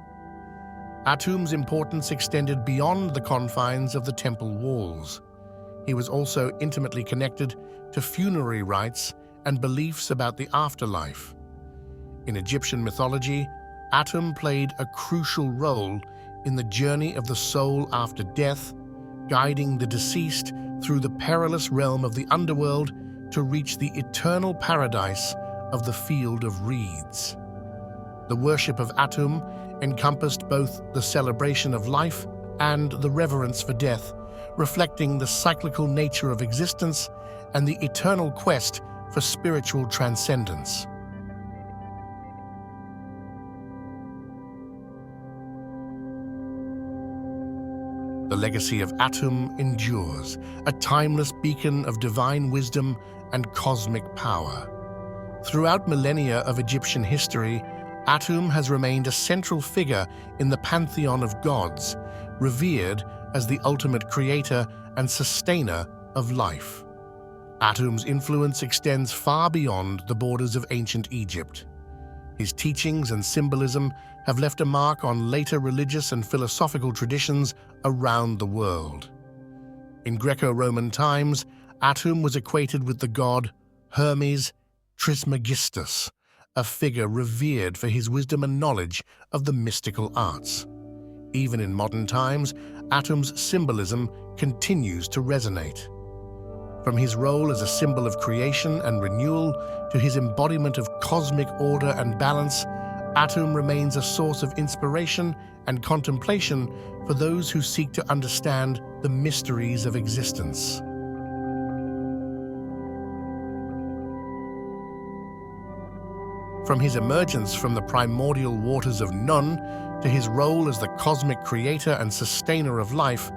Atum's importance extended beyond the confines of the temple walls. He was also intimately connected to funerary rites and beliefs about the afterlife. In Egyptian mythology, Atum played a crucial role in the journey of the soul after death, guiding the deceased through the perilous realm of the underworld to reach the eternal paradise of the field of reeds. The worship of Atum encompassed both the celebration of life and the reverence for death, reflecting the cyclical nature of existence and the eternal quest for spiritual transcendence. The legacy of Atum endures, a timeless beacon of divine wisdom and cosmic power. Throughout millennia of Egyptian history, Atum has remained a central figure in the pantheon of gods, revered as the ultimate creator and sustainer of life. Atum's influence extends far beyond the borders of ancient Egypt. His teachings and symbolism have left a mark on later religious and philosophical traditions around the world. In Greco-Roman times, Atum was equated with the god Hermes Trismegistus, a figure revered for his wisdom and knowledge of the mystical arts. Even in modern times, Atum's symbolism continues to resonate. From his role as a symbol of creation and renewal to his embodiment of cosmic order and balance, Atum remains a source of inspiration and contemplation for those who seek to understand the mysteries of existence. From his emergence from the primordial waters of Nun to his role as the cosmic creator and sustainer of life,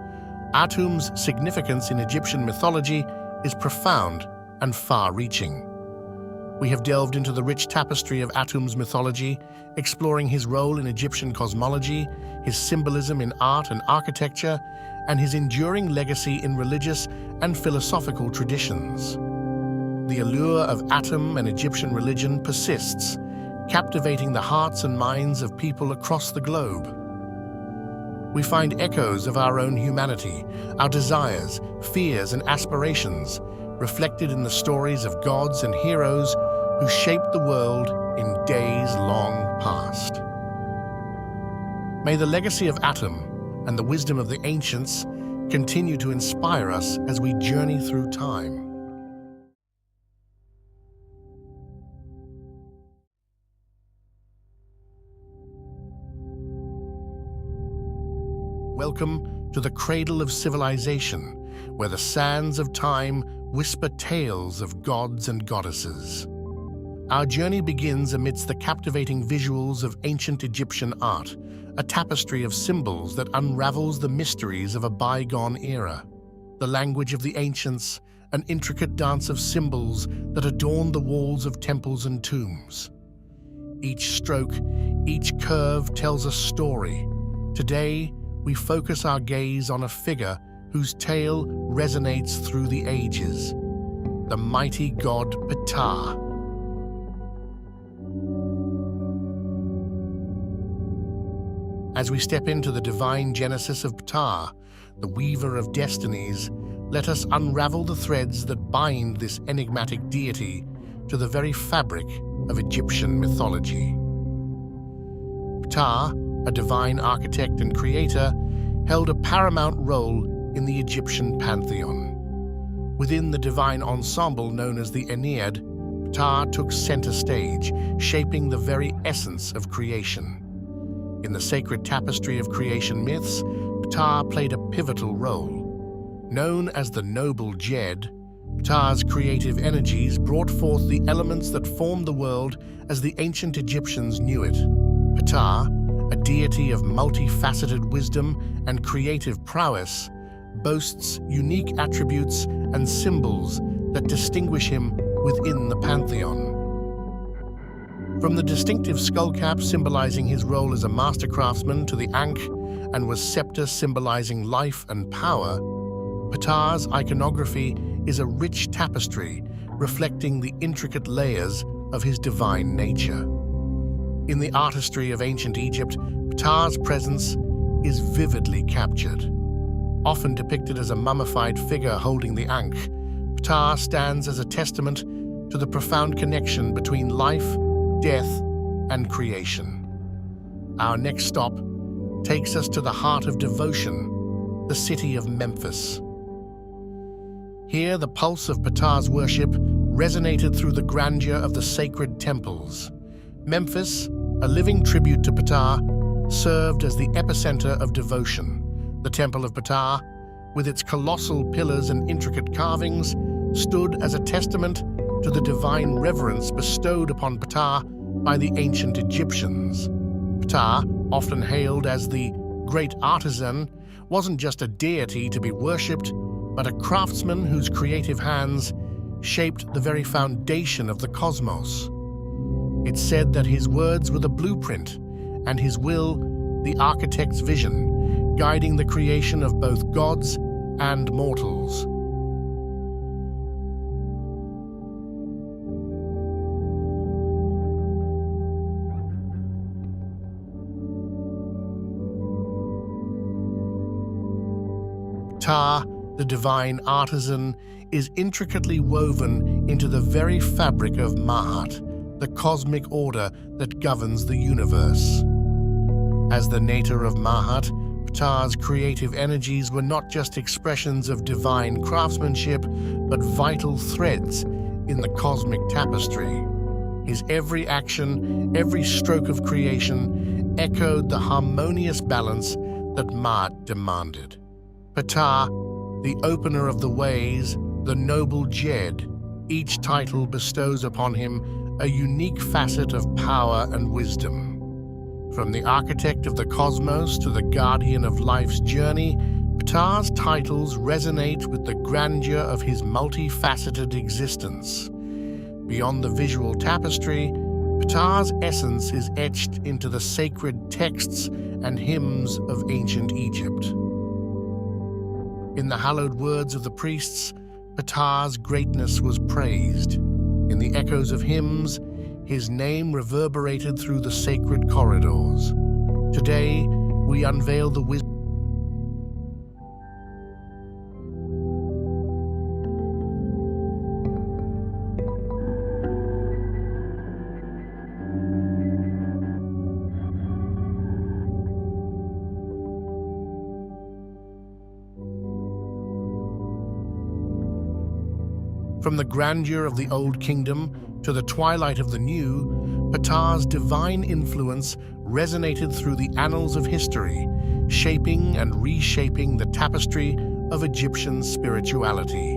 Atum's significance in Egyptian mythology is profound and far-reaching. We have delved into the rich tapestry of Atum's mythology, exploring his role in Egyptian cosmology, his symbolism in art and architecture, and his enduring legacy in religious and philosophical traditions. The allure of Atum and Egyptian religion persists, captivating the hearts and minds of people across the globe. We find echoes of our own humanity, our desires, fears, and aspirations, reflected in the stories of gods and heroes who shaped the world in days long past. May the legacy of Atum and the wisdom of the ancients continue to inspire us as we journey through time. Welcome to the cradle of civilization, where the sands of time whisper tales of gods and goddesses. Our journey begins amidst the captivating visuals of ancient Egyptian art, a tapestry of symbols that unravels the mysteries of a bygone era. The language of the ancients, an intricate dance of symbols that adorn the walls of temples and tombs. Each stroke, each curve tells a story. Today, we focus our gaze on a figure whose tale resonates through the ages, the mighty god Ptah. As we step into the divine genesis of Ptah, the weaver of destinies, let us unravel the threads that bind this enigmatic deity to the very fabric of Egyptian mythology. Ptah, a divine architect and creator, held a paramount role in the Egyptian pantheon. Within the divine ensemble known as the Ennead, Ptah took center stage, shaping the very essence of creation. In the sacred tapestry of creation myths, Ptah played a pivotal role. Known as the noble Jed, Ptah's creative energies brought forth the elements that formed the world as the ancient Egyptians knew it. Ptah, a deity of multifaceted wisdom and creative prowess, boasts unique attributes and symbols that distinguish him within the pantheon. From the distinctive skullcap symbolizing his role as a master craftsman to the ankh and was scepter symbolizing life and power, Ptah's iconography is a rich tapestry reflecting the intricate layers of his divine nature. In the artistry of ancient Egypt, Ptah's presence is vividly captured. Often depicted as a mummified figure holding the ankh, Ptah stands as a testament to the profound connection between life, death, and creation. Our next stop takes us to the heart of devotion, the city of Memphis. Here, the pulse of Ptah's worship resonated through the grandeur of the sacred temples. Memphis, a living tribute to Ptah, served as the epicenter of devotion. The Temple of Ptah, with its colossal pillars and intricate carvings, stood as a testament to the divine reverence bestowed upon Ptah by the ancient Egyptians. Ptah, often hailed as the great artisan, wasn't just a deity to be worshipped, but a craftsman whose creative hands shaped the very foundation of the cosmos. It's said that his words were the blueprint, and his will the architect's vision, guiding the creation of both gods and mortals. Ptah, the divine artisan, is intricately woven into the very fabric of Ma'at, the cosmic order that governs the universe. As the nator of Ma'at, Ptah's creative energies were not just expressions of divine craftsmanship, but vital threads in the cosmic tapestry. His every action, every stroke of creation, echoed the harmonious balance that Ma'at demanded. Ptah, the opener of the ways, the noble Jed, each title bestows upon him a unique facet of power and wisdom. From the architect of the cosmos to the guardian of life's journey, Ptah's titles resonate with the grandeur of his multifaceted existence. Beyond the visual tapestry, Ptah's essence is etched into the sacred texts and hymns of ancient Egypt. In the hallowed words of the priests, Ptah's greatness was praised. In the echoes of hymns, his name reverberated through the sacred corridors. Today, we unveil the wisdom From the grandeur of the Old Kingdom to the twilight of the New, Ptah's divine influence resonated through the annals of history, shaping and reshaping the tapestry of Egyptian spirituality.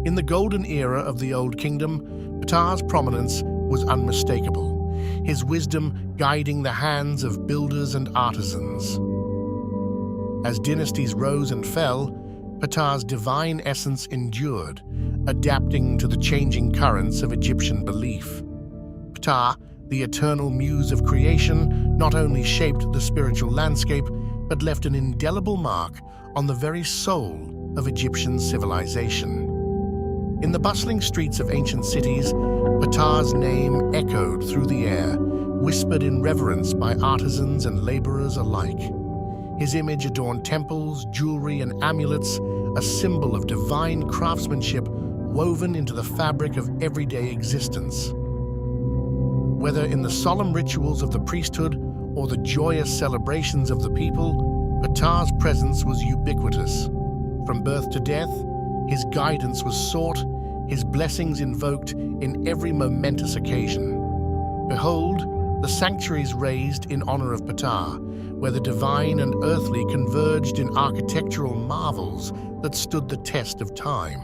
In the golden era of the Old Kingdom, Ptah's prominence was unmistakable, his wisdom guiding the hands of builders and artisans. As dynasties rose and fell, Ptah's divine essence endured, adapting to the changing currents of Egyptian belief. Ptah, the eternal muse of creation, not only shaped the spiritual landscape, but left an indelible mark on the very soul of Egyptian civilization. In the bustling streets of ancient cities, Ptah's name echoed through the air, whispered in reverence by artisans and laborers alike. His image adorned temples, jewelry, and amulets, a symbol of divine craftsmanship woven into the fabric of everyday existence. Whether in the solemn rituals of the priesthood or the joyous celebrations of the people, Ptah's presence was ubiquitous. From birth to death, his guidance was sought, his blessings invoked in every momentous occasion. Behold, the sanctuaries raised in honor of Ptah, where the divine and earthly converged in architectural marvels that stood the test of time.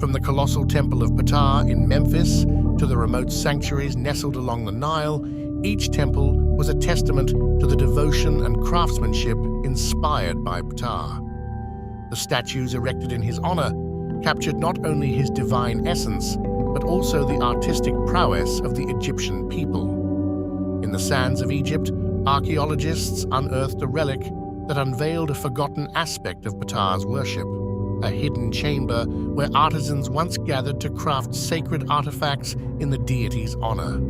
From the colossal temple of Ptah in Memphis to the remote sanctuaries nestled along the Nile, each temple was a testament to the devotion and craftsmanship inspired by Ptah. The statues erected in his honor captured not only his divine essence, but also the artistic prowess of the Egyptian people. In the sands of Egypt, archaeologists unearthed a relic that unveiled a forgotten aspect of Ptah's worship, a hidden chamber where artisans once gathered to craft sacred artifacts in the deity's honor.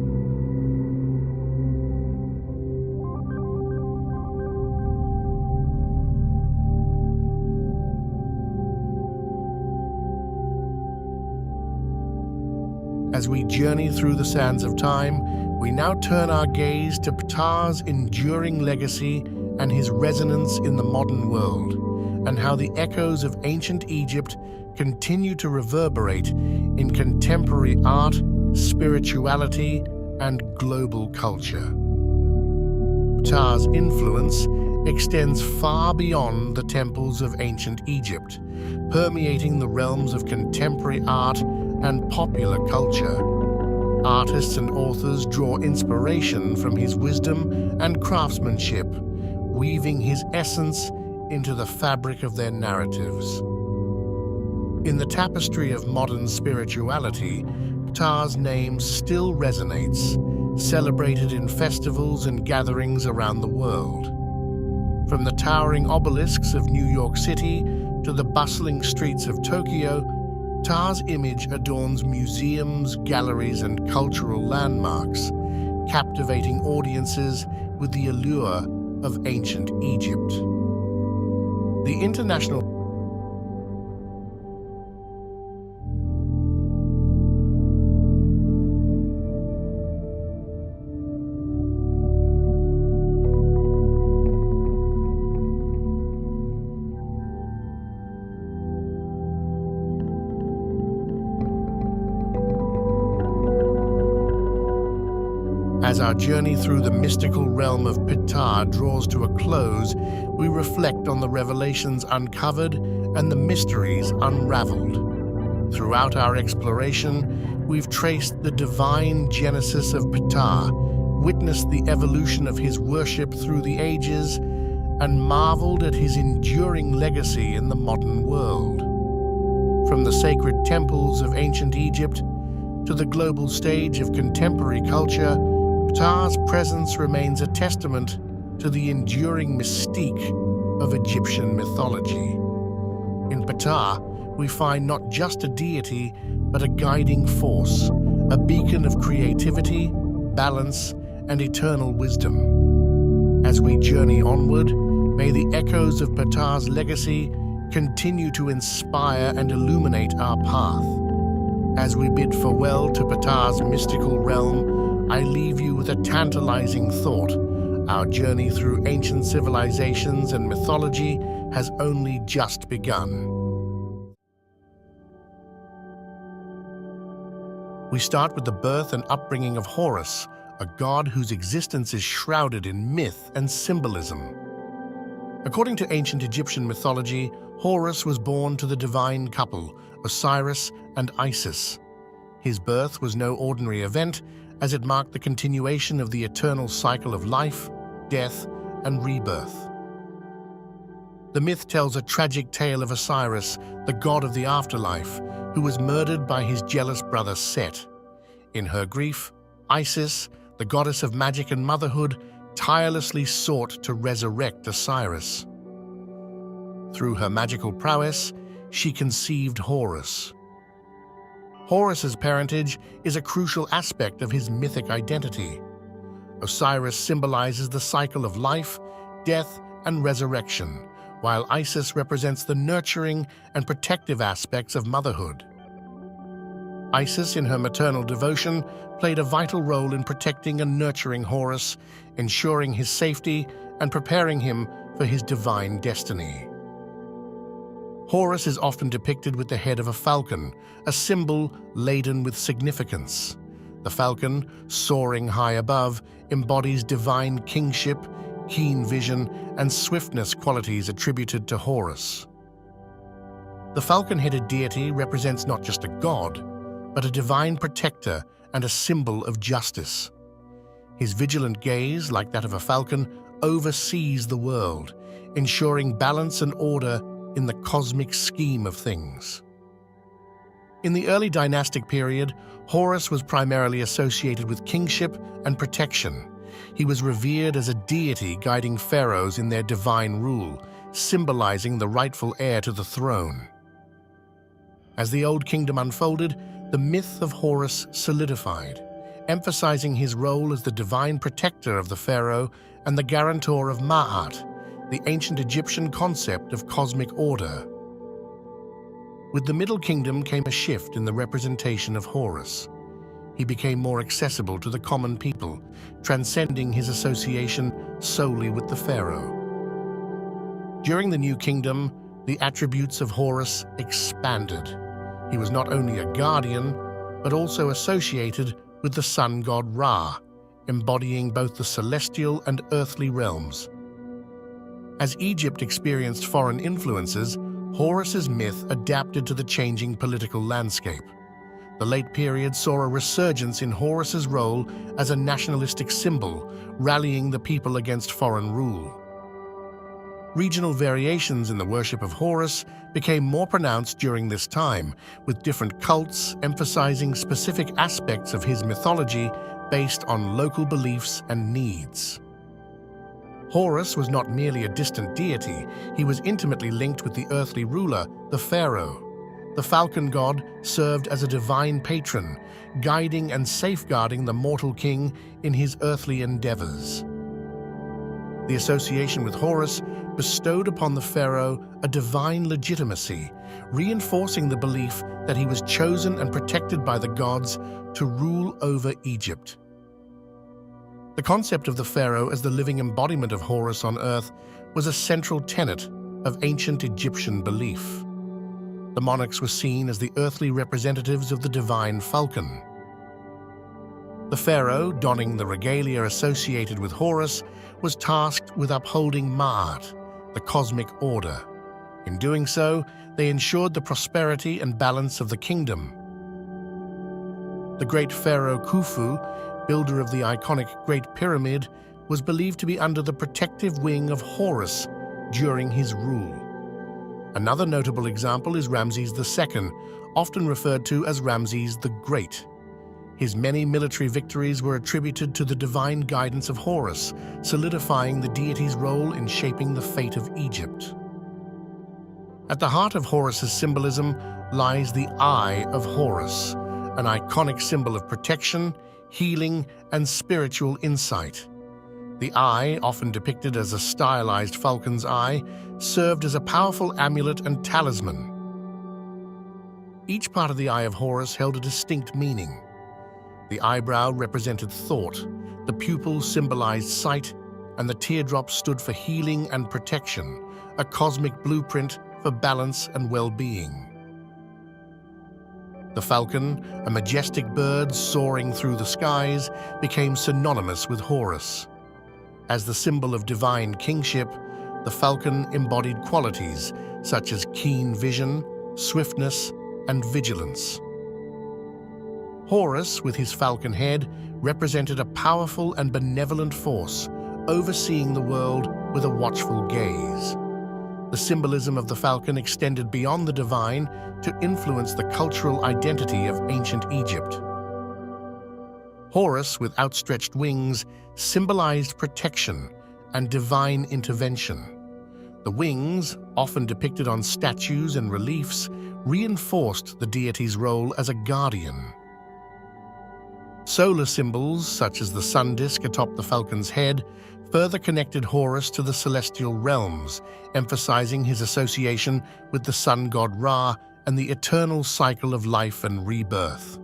As we journey through the sands of time, we now turn our gaze to Ptah's enduring legacy and his resonance in the modern world, and how the echoes of ancient Egypt continue to reverberate in contemporary art, spirituality, and global culture. Ptah's influence extends far beyond the temples of ancient Egypt, permeating the realms of contemporary art and popular culture. Artists and authors draw inspiration from his wisdom and craftsmanship, weaving his essence into the fabric of their narratives. In the tapestry of modern spirituality, Ptah's name still resonates, celebrated in festivals and gatherings around the world. From the towering obelisks of New York City to the bustling streets of Tokyo, Ptah's image adorns museums, galleries, and cultural landmarks, captivating audiences with the allure of ancient Egypt. The international As our journey through the mystical realm of Ptah draws to a close, we reflect on the revelations uncovered and the mysteries unraveled. Throughout our exploration, we've traced the divine genesis of Ptah, witnessed the evolution of his worship through the ages, and marveled at his enduring legacy in the modern world. From the sacred temples of ancient Egypt to the global stage of contemporary culture, Ptah's presence remains a testament to the enduring mystique of Egyptian mythology. In Ptah, we find not just a deity, but a guiding force, a beacon of creativity, balance, and eternal wisdom. As we journey onward, may the echoes of Ptah's legacy continue to inspire and illuminate our path. As we bid farewell to Ptah's mystical realm, I leave you with a tantalizing thought. Our journey through ancient civilizations and mythology has only just begun. We start with the birth and upbringing of Horus, a god whose existence is shrouded in myth and symbolism. According to ancient Egyptian mythology, Horus was born to the divine couple, Osiris and Isis. His birth was no ordinary event, as it marked the continuation of the eternal cycle of life, death, and rebirth. The myth tells a tragic tale of Osiris, the god of the afterlife, who was murdered by his jealous brother Set. In her grief, Isis, the goddess of magic and motherhood, tirelessly sought to resurrect Osiris. Through her magical prowess, she conceived Horus. Horus's parentage is a crucial aspect of his mythic identity. Osiris symbolizes the cycle of life, death, and resurrection, while Isis represents the nurturing and protective aspects of motherhood. Isis, in her maternal devotion, played a vital role in protecting and nurturing Horus, ensuring his safety and preparing him for his divine destiny. Horus is often depicted with the head of a falcon, a symbol laden with significance. The falcon, soaring high above, embodies divine kingship, keen vision, and swiftness, qualities attributed to Horus. The falcon-headed deity represents not just a god, but a divine protector and a symbol of justice. His vigilant gaze, like that of a falcon, oversees the world, ensuring balance and order in the cosmic scheme of things. In the early dynastic period, Horus was primarily associated with kingship and protection. He was revered as a deity guiding pharaohs in their divine rule, symbolizing the rightful heir to the throne. As the Old Kingdom unfolded, the myth of Horus solidified, emphasizing his role as the divine protector of the pharaoh and the guarantor of Ma'at, the ancient Egyptian concept of cosmic order. With the Middle Kingdom came a shift in the representation of Horus. He became more accessible to the common people, transcending his association solely with the pharaoh. During the New Kingdom, the attributes of Horus expanded. He was not only a guardian, but also associated with the sun god Ra, embodying both the celestial and earthly realms. As Egypt experienced foreign influences, Horus's myth adapted to the changing political landscape. The late period saw a resurgence in Horus's role as a nationalistic symbol, rallying the people against foreign rule. Regional variations in the worship of Horus became more pronounced during this time, with different cults emphasizing specific aspects of his mythology based on local beliefs and needs. Horus was not merely a distant deity, he was intimately linked with the earthly ruler, the pharaoh. The falcon god served as a divine patron, guiding and safeguarding the mortal king in his earthly endeavors. The association with Horus bestowed upon the pharaoh a divine legitimacy, reinforcing the belief that he was chosen and protected by the gods to rule over Egypt. The concept of the pharaoh as the living embodiment of Horus on earth was a central tenet of ancient Egyptian belief. The monarchs were seen as the earthly representatives of the divine falcon. The pharaoh, donning the regalia associated with Horus, was tasked with upholding Ma'at, the cosmic order. In doing so, they ensured the prosperity and balance of the kingdom. The great pharaoh Khufu, builder of the iconic Great Pyramid, was believed to be under the protective wing of Horus during his rule. Another notable example is Ramses II, often referred to as Ramses the Great. His many military victories were attributed to the divine guidance of Horus, solidifying the deity's role in shaping the fate of Egypt. At the heart of Horus's symbolism lies the Eye of Horus, an iconic symbol of protection, healing, and spiritual insight. The eye, often depicted as a stylized falcon's eye, served as a powerful amulet and talisman. Each part of the Eye of Horus held a distinct meaning. The eyebrow represented thought, the pupil symbolized sight, and the teardrop stood for healing and protection, a cosmic blueprint for balance and well-being. The falcon, a majestic bird soaring through the skies, became synonymous with Horus. As the symbol of divine kingship, the falcon embodied qualities such as keen vision, swiftness, and vigilance. Horus, with his falcon head, represented a powerful and benevolent force, overseeing the world with a watchful gaze. The symbolism of the falcon extended beyond the divine to influence the cultural identity of ancient Egypt. Horus, with outstretched wings, symbolized protection and divine intervention. The wings, often depicted on statues and reliefs, reinforced the deity's role as a guardian. Solar symbols, such as the sun disk atop the falcon's head, further connected Horus to the celestial realms, emphasizing his association with the sun god Ra and the eternal cycle of life and rebirth.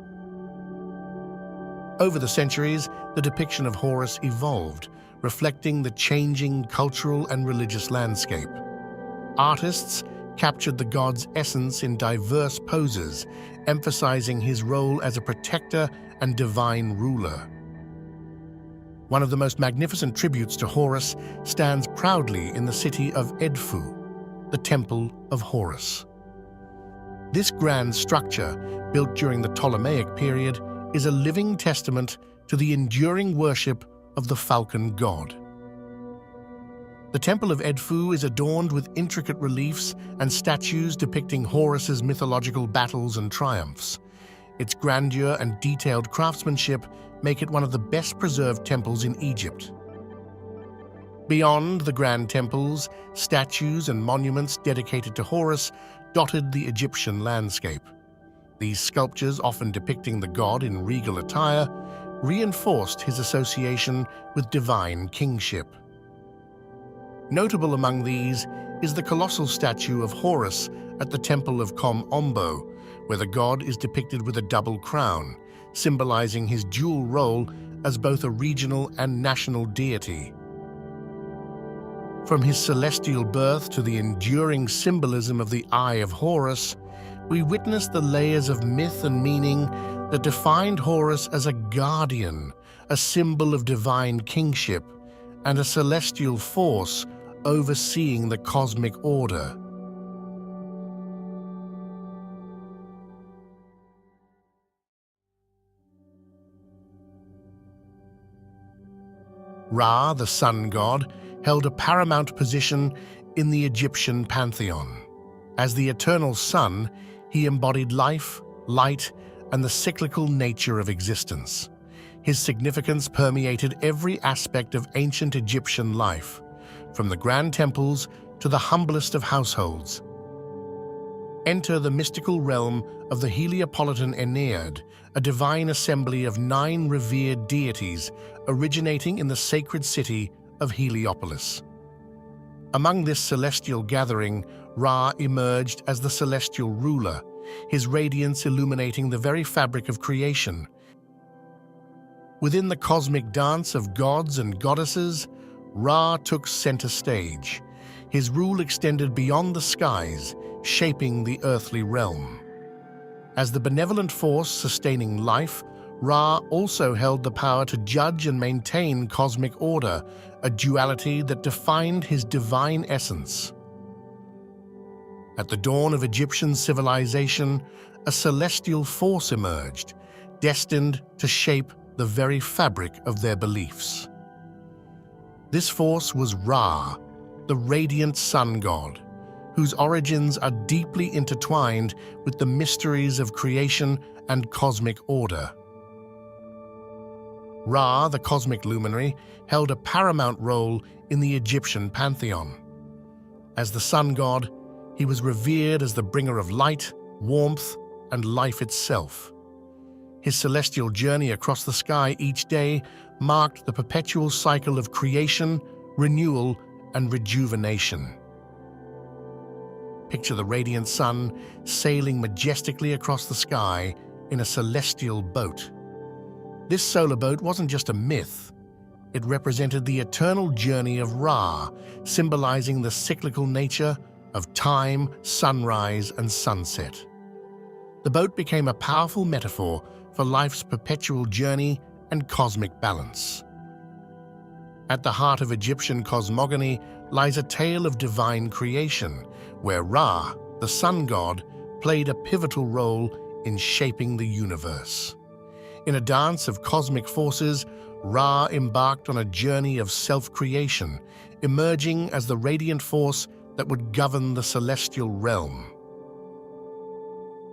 Over the centuries, the depiction of Horus evolved, reflecting the changing cultural and religious landscape. Artists captured the god's essence in diverse poses, emphasizing his role as a protector and divine ruler. One of the most magnificent tributes to Horus stands proudly in the city of Edfu, the Temple of Horus. This grand structure, built during the Ptolemaic period, is a living testament to the enduring worship of the falcon god. The Temple of Edfu is adorned with intricate reliefs and statues depicting Horus's mythological battles and triumphs. Its grandeur and detailed craftsmanship make it one of the best-preserved temples in Egypt. Beyond the grand temples, statues and monuments dedicated to Horus dotted the Egyptian landscape. These sculptures, often depicting the god in regal attire, reinforced his association with divine kingship. Notable among these is the colossal statue of Horus at the Temple of Kom Ombo, where the god is depicted with a double crown, symbolizing his dual role as both a regional and national deity. From his celestial birth to the enduring symbolism of the Eye of Horus, we witness the layers of myth and meaning that defined Horus as a guardian, a symbol of divine kingship, and a celestial force overseeing the cosmic order. Ra, the sun god, held a paramount position in the Egyptian pantheon. As the eternal sun, he embodied life, light, and the cyclical nature of existence. His significance permeated every aspect of ancient Egyptian life, from the grand temples to the humblest of households. Enter the mystical realm of the Heliopolitan Ennead, a divine assembly of 9 revered deities originating in the sacred city of Heliopolis. Among this celestial gathering, Ra emerged as the celestial ruler, his radiance illuminating the very fabric of creation. Within the cosmic dance of gods and goddesses, Ra took center stage. His rule extended beyond the skies, shaping the earthly realm. As the benevolent force sustaining life, Ra also held the power to judge and maintain cosmic order, a duality that defined his divine essence. At the dawn of Egyptian civilization, a celestial force emerged, destined to shape the very fabric of their beliefs. This force was Ra, the radiant sun god, whose origins are deeply intertwined with the mysteries of creation and cosmic order. Ra, the cosmic luminary, held a paramount role in the Egyptian pantheon. As the sun god, he was revered as the bringer of light, warmth, and life itself. His celestial journey across the sky each day marked the perpetual cycle of creation, renewal, and rejuvenation. Picture the radiant sun sailing majestically across the sky in a celestial boat. This solar boat wasn't just a myth. It represented the eternal journey of Ra, symbolizing the cyclical nature of time, sunrise, and sunset. The boat became a powerful metaphor for life's perpetual journey and cosmic balance. At the heart of Egyptian cosmogony lies a tale of divine creation, where Ra, the sun god, played a pivotal role in shaping the universe. In a dance of cosmic forces, Ra embarked on a journey of self-creation, emerging as the radiant force that would govern the celestial realm.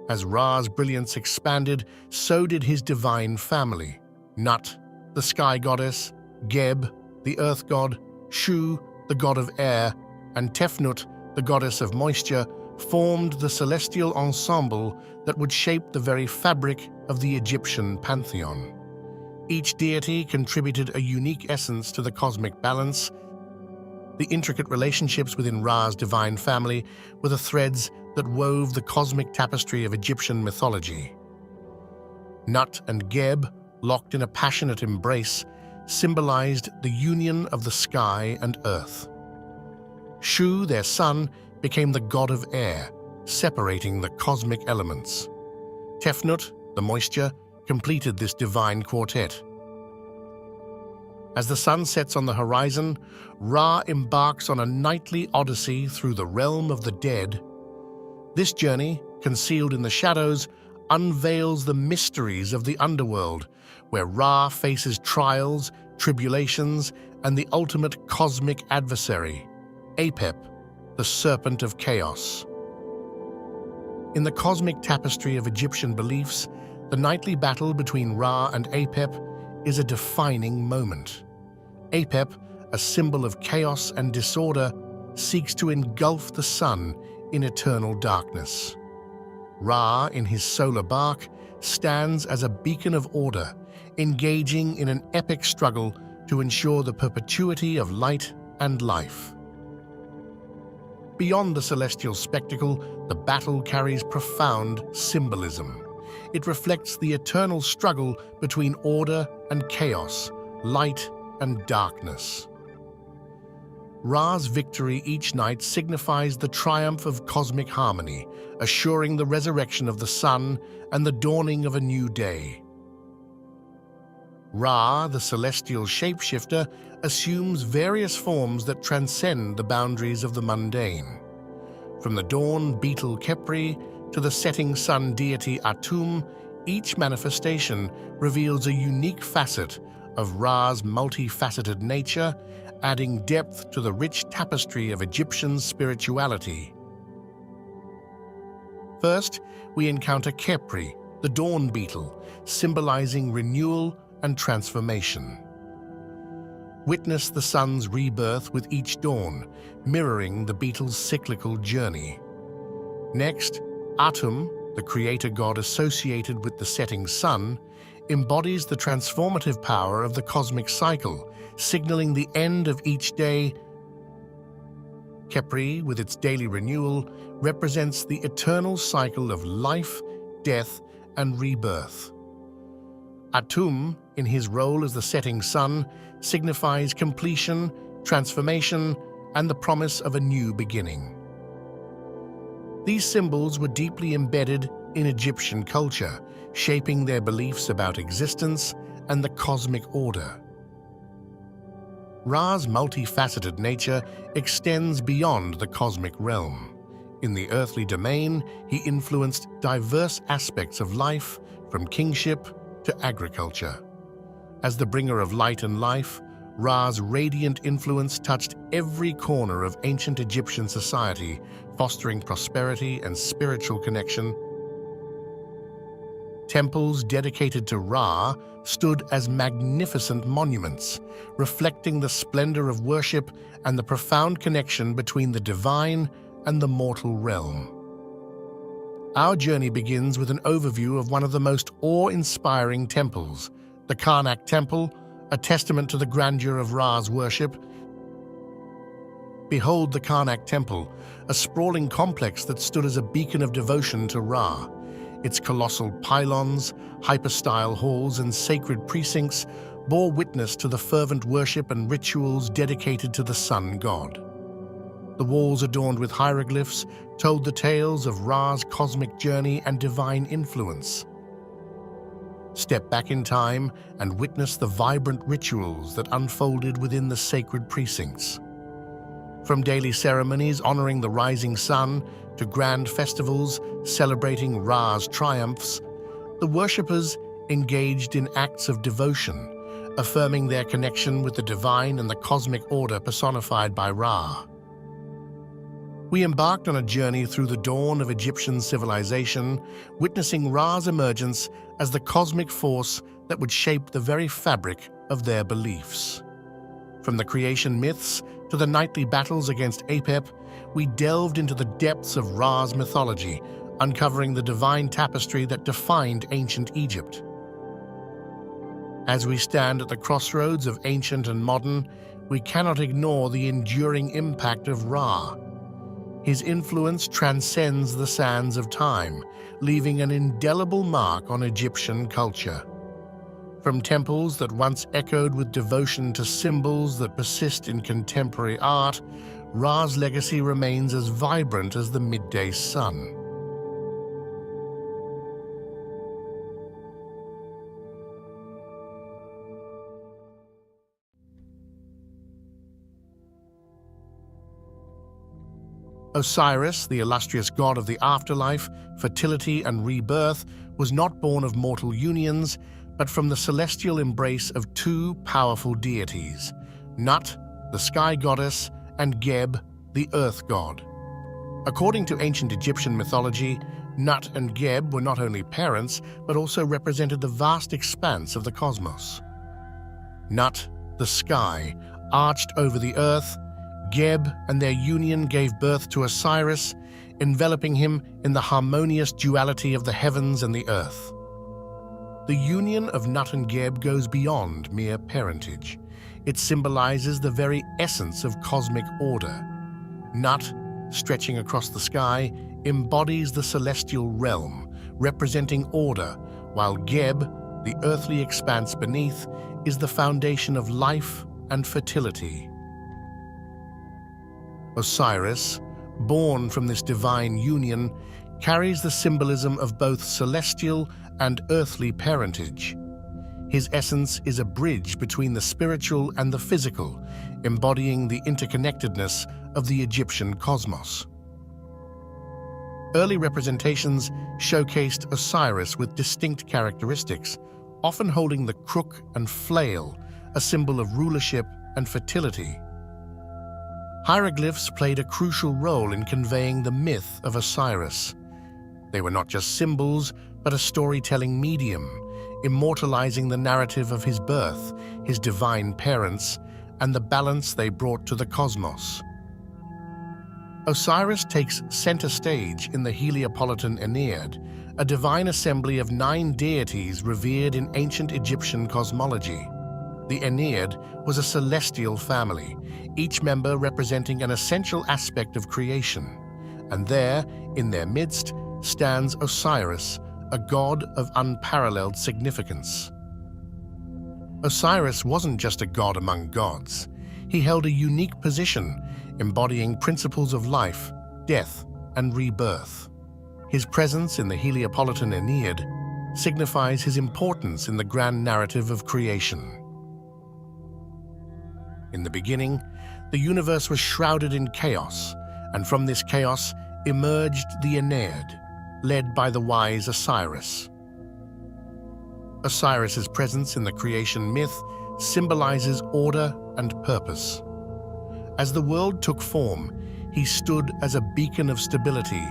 As Ra's brilliance expanded, so did his divine family. Nut, the sky goddess, Geb, the earth god, Shu, the god of air, and Tefnut, the goddess of moisture, formed the celestial ensemble that would shape the very fabric of the Egyptian pantheon. Each deity contributed a unique essence to the cosmic balance. The intricate relationships within Ra's divine family were the threads that wove the cosmic tapestry of Egyptian mythology. Nut and Geb, locked in a passionate embrace, symbolized the union of the sky and earth. Shu, their son, became the god of air, separating the cosmic elements. Tefnut, the moisture, completed this divine quartet. As the sun sets on the horizon, Ra embarks on a nightly odyssey through the realm of the dead. This journey, concealed in the shadows, unveils the mysteries of the underworld, where Ra faces trials, tribulations, and the ultimate cosmic adversary, Apep, the serpent of chaos. In the cosmic tapestry of Egyptian beliefs, the nightly battle between Ra and Apep is a defining moment. Apep, a symbol of chaos and disorder, seeks to engulf the sun in eternal darkness. Ra, in his solar bark, stands as a beacon of order, engaging in an epic struggle to ensure the perpetuity of light and life. Beyond the celestial spectacle, the battle carries profound symbolism. It reflects the eternal struggle between order and chaos, light and darkness. Ra's victory each night signifies the triumph of cosmic harmony, assuring the resurrection of the sun and the dawning of a new day. Ra, the celestial shapeshifter, assumes various forms that transcend the boundaries of the mundane. From the dawn beetle Khepri to the setting sun deity Atum, each manifestation reveals a unique facet of Ra's multifaceted nature, adding depth to the rich tapestry of Egyptian spirituality. First, we encounter Khepri, the dawn beetle, symbolizing renewal and transformation. Witness the sun's rebirth with each dawn, mirroring the beetle's cyclical journey. Next, Atum, the creator god associated with the setting sun, embodies the transformative power of the cosmic cycle, signaling the end of each day. Khepri, with its daily renewal, represents the eternal cycle of life, death, and rebirth. Atum, in his role as the setting sun, signifies completion, transformation, and the promise of a new beginning. These symbols were deeply embedded in Egyptian culture, shaping their beliefs about existence and the cosmic order. Ra's multifaceted nature extends beyond the cosmic realm. In the earthly domain, he influenced diverse aspects of life, from kingship to agriculture. As the bringer of light and life, Ra's radiant influence touched every corner of ancient Egyptian society, fostering prosperity and spiritual connection. Temples dedicated to Ra stood as magnificent monuments, reflecting the splendor of worship and the profound connection between the divine and the mortal realm. Our journey begins with an overview of one of the most awe-inspiring temples, the Karnak Temple, a testament to the grandeur of Ra's worship. Behold the Karnak Temple, a sprawling complex that stood as a beacon of devotion to Ra. Its colossal pylons, hypostyle halls, and sacred precincts bore witness to the fervent worship and rituals dedicated to the sun god. The walls, adorned with hieroglyphs, told the tales of Ra's cosmic journey and divine influence. Step back in time and witness the vibrant rituals that unfolded within the sacred precincts. From daily ceremonies honoring the rising sun to grand festivals celebrating Ra's triumphs, the worshippers engaged in acts of devotion, affirming their connection with the divine and the cosmic order personified by Ra. We embarked on a journey through the dawn of Egyptian civilization, witnessing Ra's emergence as the cosmic force that would shape the very fabric of their beliefs. From the creation myths to the nightly battles against Apep, we delved into the depths of Ra's mythology, uncovering the divine tapestry that defined ancient Egypt. As we stand at the crossroads of ancient and modern, we cannot ignore the enduring impact of Ra. His influence transcends the sands of time, leaving an indelible mark on Egyptian culture. From temples that once echoed with devotion to symbols that persist in contemporary art, Ra's legacy remains as vibrant as the midday sun. Osiris, the illustrious god of the afterlife, fertility, and rebirth, was not born of mortal unions, but from the celestial embrace of two powerful deities, Nut, the sky goddess, and Geb, the earth god. According to ancient Egyptian mythology, Nut and Geb were not only parents, but also represented the vast expanse of the cosmos. Nut, the sky, arched over the earth. Geb and their union gave birth to Osiris, enveloping him in the harmonious duality of the heavens and the earth. The union of Nut and Geb goes beyond mere parentage. It symbolizes the very essence of cosmic order. Nut, stretching across the sky, embodies the celestial realm, representing order, while Geb, the earthly expanse beneath, is the foundation of life and fertility. Osiris, born from this divine union, carries the symbolism of both celestial and earthly parentage. His essence is a bridge between the spiritual and the physical, embodying the interconnectedness of the Egyptian cosmos. Early representations showcased Osiris with distinct characteristics, often holding the crook and flail, a symbol of rulership and fertility. Hieroglyphs played a crucial role in conveying the myth of Osiris. They were not just symbols, but a storytelling medium, immortalizing the narrative of his birth, his divine parents, and the balance they brought to the cosmos. Osiris takes center stage in the Heliopolitan Aeneid, a divine assembly of 9 deities revered in ancient Egyptian cosmology. The Aeneid was a celestial family, each member representing an essential aspect of creation. And there, in their midst, stands Osiris, a god of unparalleled significance. Osiris wasn't just a god among gods. He held a unique position, embodying principles of life, death, and rebirth. His presence in the Heliopolitan Aeneid signifies his importance in the grand narrative of creation. In the beginning, the universe was shrouded in chaos, and from this chaos emerged the Aeneid, led by the wise Osiris. Osiris's presence in the creation myth symbolizes order and purpose. As the world took form, he stood as a beacon of stability,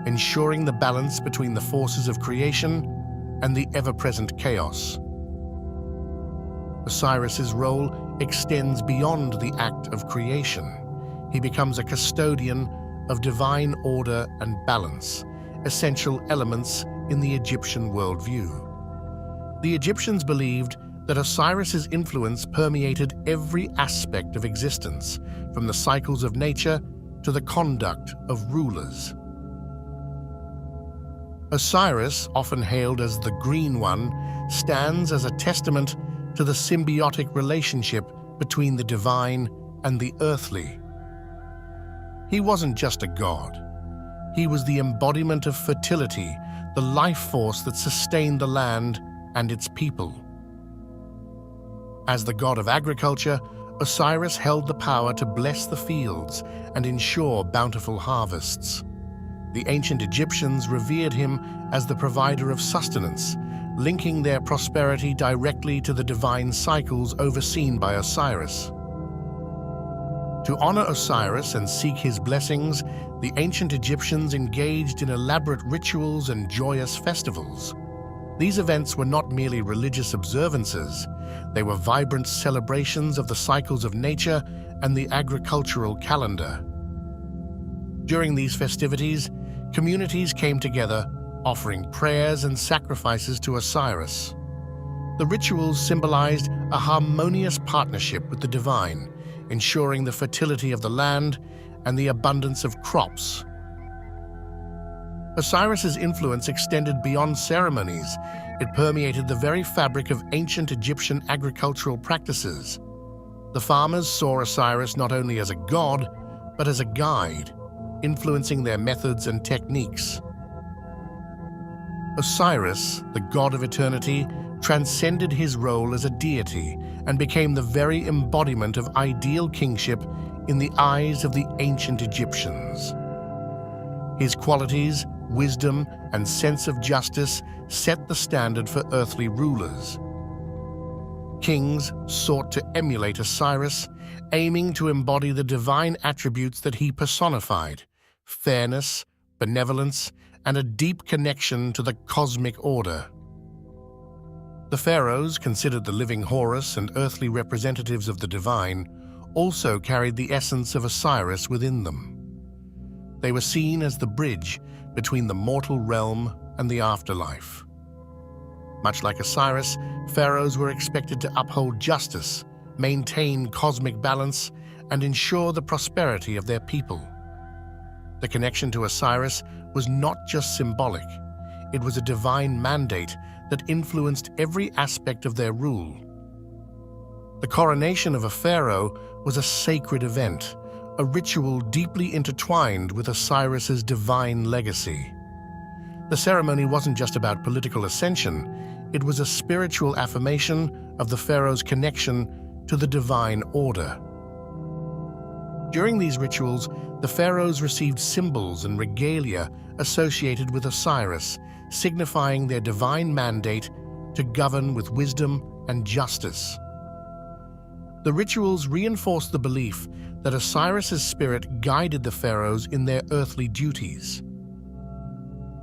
ensuring the balance between the forces of creation and the ever-present chaos. Osiris's role extends beyond the act of creation. He becomes a custodian of divine order and balance, essential elements in the Egyptian worldview. The Egyptians believed that Osiris's influence permeated every aspect of existence, from the cycles of nature to the conduct of rulers. Osiris, often hailed as the Green One, stands as a testament to the symbiotic relationship between the divine and the earthly. He wasn't just a god. He was the embodiment of fertility, the life force that sustained the land and its people. As the god of agriculture, Osiris held the power to bless the fields and ensure bountiful harvests. The ancient Egyptians revered him as the provider of sustenance, linking their prosperity directly to the divine cycles overseen by Osiris. To honor Osiris and seek his blessings, the ancient Egyptians engaged in elaborate rituals and joyous festivals. These events were not merely religious observances, they were vibrant celebrations of the cycles of nature and the agricultural calendar. During these festivities, communities came together, offering prayers and sacrifices to Osiris. The rituals symbolized a harmonious partnership with the divine, ensuring the fertility of the land and the abundance of crops. Osiris's influence extended beyond ceremonies. It permeated the very fabric of ancient Egyptian agricultural practices. The farmers saw Osiris not only as a god, but as a guide, influencing their methods and techniques. Osiris, the god of eternity, transcended his role as a deity and became the very embodiment of ideal kingship in the eyes of the ancient Egyptians. His qualities, wisdom, and sense of justice set the standard for earthly rulers. Kings sought to emulate Osiris, aiming to embody the divine attributes that he personified: fairness, benevolence, and a deep connection to the cosmic order. The pharaohs, considered the living Horus and earthly representatives of the divine, also carried the essence of Osiris within them. They were seen as the bridge between the mortal realm and the afterlife. Much like Osiris, pharaohs were expected to uphold justice, maintain cosmic balance, and ensure the prosperity of their people. The connection to Osiris was not just symbolic, it was a divine mandate that influenced every aspect of their rule. The coronation of a pharaoh was a sacred event, a ritual deeply intertwined with Osiris's divine legacy. The ceremony wasn't just about political ascension, it was a spiritual affirmation of the pharaoh's connection to the divine order. During these rituals, the pharaohs received symbols and regalia associated with Osiris, signifying their divine mandate to govern with wisdom and justice. The rituals reinforced the belief that Osiris's spirit guided the pharaohs in their earthly duties.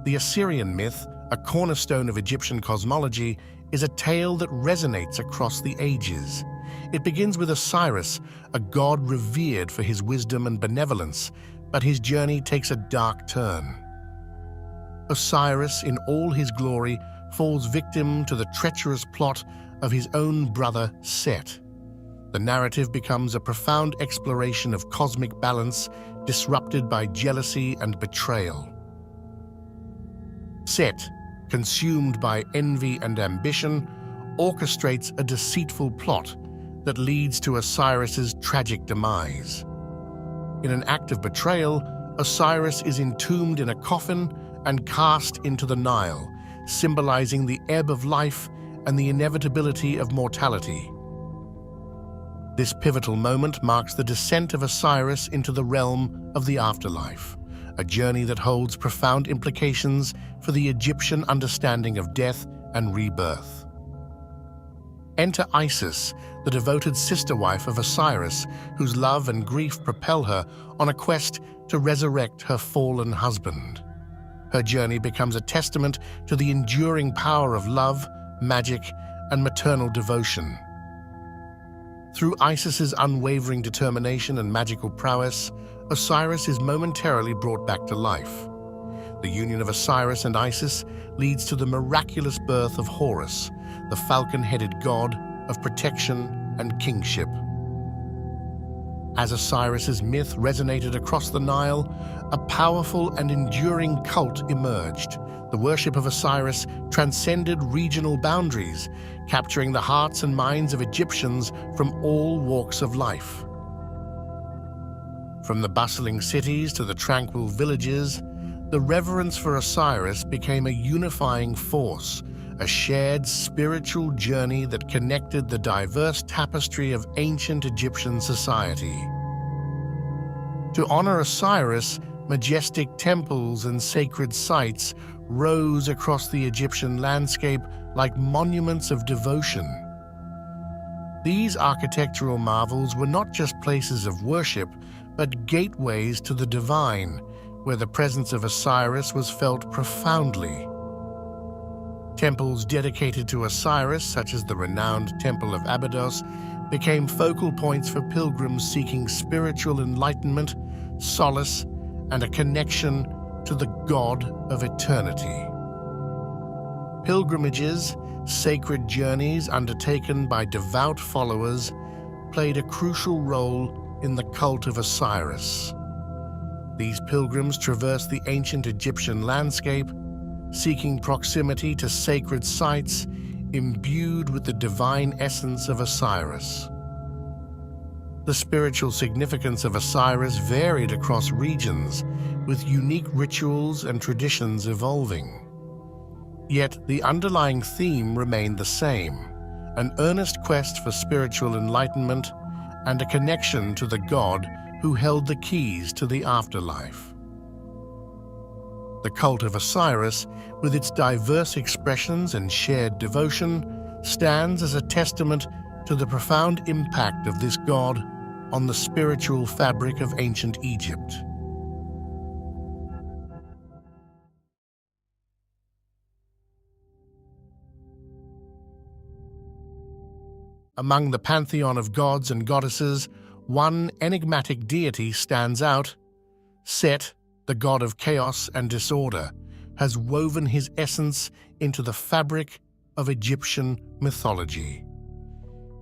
The Assyrian myth, a cornerstone of Egyptian cosmology, is a tale that resonates across the ages. It begins with Osiris, a god revered for his wisdom and benevolence, but his journey takes a dark turn. Osiris, in all his glory, falls victim to the treacherous plot of his own brother Set. The narrative becomes a profound exploration of cosmic balance, disrupted by jealousy and betrayal. Set, consumed by envy and ambition, orchestrates a deceitful plot that leads to Osiris's tragic demise. In an act of betrayal, Osiris is entombed in a coffin and cast into the Nile, symbolizing the ebb of life and the inevitability of mortality. This pivotal moment marks the descent of Osiris into the realm of the afterlife, a journey that holds profound implications for the Egyptian understanding of death and rebirth. Enter Isis, the devoted sister-wife of Osiris, whose love and grief propel her on a quest to resurrect her fallen husband. Her journey becomes a testament to the enduring power of love, magic, and maternal devotion. Through Isis's unwavering determination and magical prowess, Osiris is momentarily brought back to life. The union of Osiris and Isis leads to the miraculous birth of Horus, the falcon-headed god of protection and kingship. As Osiris's myth resonated across the Nile, a powerful and enduring cult emerged. The worship of Osiris transcended regional boundaries, capturing the hearts and minds of Egyptians from all walks of life. From the bustling cities to the tranquil villages, the reverence for Osiris became a unifying force, a shared spiritual journey that connected the diverse tapestry of ancient Egyptian society. To honor Osiris, majestic temples and sacred sites rose across the Egyptian landscape like monuments of devotion. These architectural marvels were not just places of worship, but gateways to the divine, where the presence of Osiris was felt profoundly. Temples dedicated to Osiris, such as the renowned Temple of Abydos, became focal points for pilgrims seeking spiritual enlightenment, solace, and a connection to the God of eternity. Pilgrimages, sacred journeys undertaken by devout followers, played a crucial role in the cult of Osiris. These pilgrims traversed the ancient Egyptian landscape, seeking proximity to sacred sites imbued with the divine essence of Osiris. The spiritual significance of Osiris varied across regions, with unique rituals and traditions evolving. Yet the underlying theme remained the same: an earnest quest for spiritual enlightenment and a connection to the God who held the keys to the afterlife. The cult of Osiris, with its diverse expressions and shared devotion, stands as a testament to the profound impact of this god on the spiritual fabric of ancient Egypt. Among the pantheon of gods and goddesses, one enigmatic deity stands out. Set, the god of chaos and disorder, has woven his essence into the fabric of Egyptian mythology.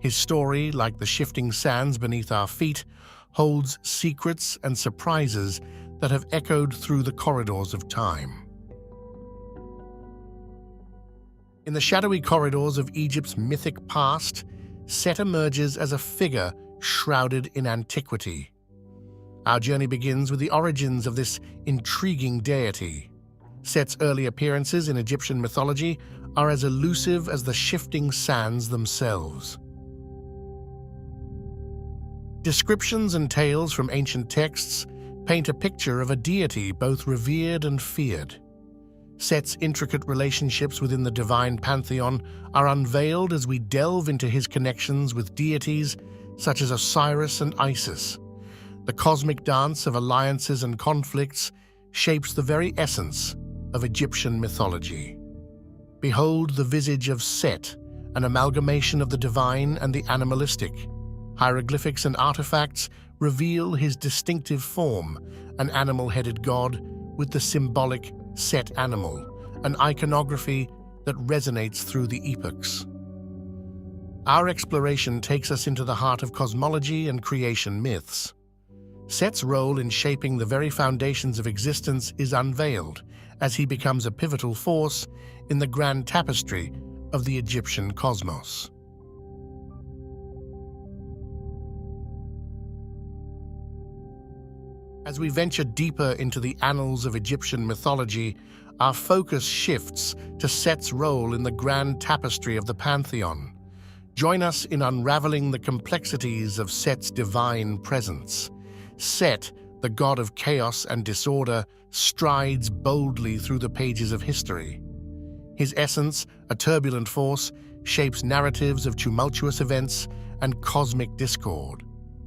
His story, like the shifting sands beneath our feet, holds secrets and surprises that have echoed through the corridors of time. In the shadowy corridors of Egypt's mythic past, Set emerges as a figure shrouded in antiquity. Our journey begins with the origins of this intriguing deity. Set's early appearances in Egyptian mythology are as elusive as the shifting sands themselves. Descriptions and tales from ancient texts paint a picture of a deity both revered and feared. Set's intricate relationships within the divine pantheon are unveiled as we delve into his connections with deities such as Osiris and Isis. The cosmic dance of alliances and conflicts shapes the very essence of Egyptian mythology. Behold the visage of Set, an amalgamation of the divine and the animalistic. Hieroglyphics and artifacts reveal his distinctive form, an animal-headed god with the symbolic Set animal, an iconography that resonates through the epochs. Our exploration takes us into the heart of cosmology and creation myths. Set's role in shaping the very foundations of existence is unveiled as he becomes a pivotal force in the grand tapestry of the Egyptian cosmos. As we venture deeper into the annals of Egyptian mythology, our focus shifts to Set's role in the grand tapestry of the pantheon. Join us in unraveling the complexities of Set's divine presence. Set, the god of chaos and disorder, strides boldly through the pages of history. His essence, a turbulent force, shapes narratives of tumultuous events and cosmic discord.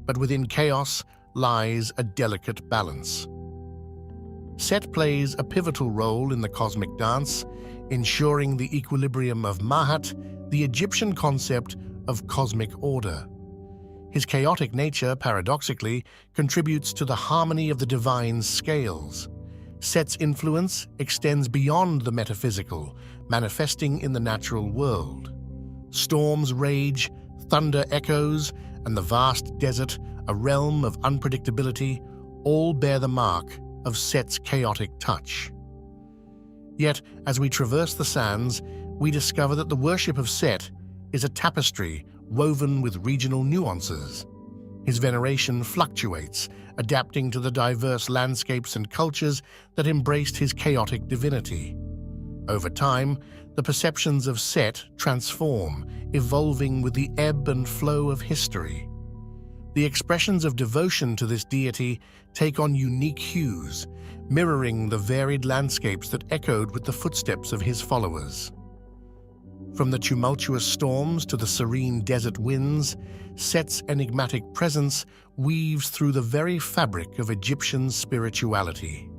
But within chaos lies a delicate balance. Set plays a pivotal role in the cosmic dance, ensuring the equilibrium of Mahat, the Egyptian concept of cosmic order. His chaotic nature, paradoxically, contributes to the harmony of the divine scales. Set's influence extends beyond the metaphysical, manifesting in the natural world. Storms rage, thunder echoes, and the vast desert, a realm of unpredictability, all bear the mark of Set's chaotic touch. Yet, as we traverse the sands, we discover that the worship of Set is a tapestry woven with regional nuances. His veneration fluctuates, adapting to the diverse landscapes and cultures that embraced his chaotic divinity. Over time, the perceptions of Set transform, evolving with the ebb and flow of history. The expressions of devotion to this deity take on unique hues, mirroring the varied landscapes that echoed with the footsteps of his followers. From the tumultuous storms to the serene desert winds, Set's enigmatic presence weaves through the very fabric of Egyptian spirituality.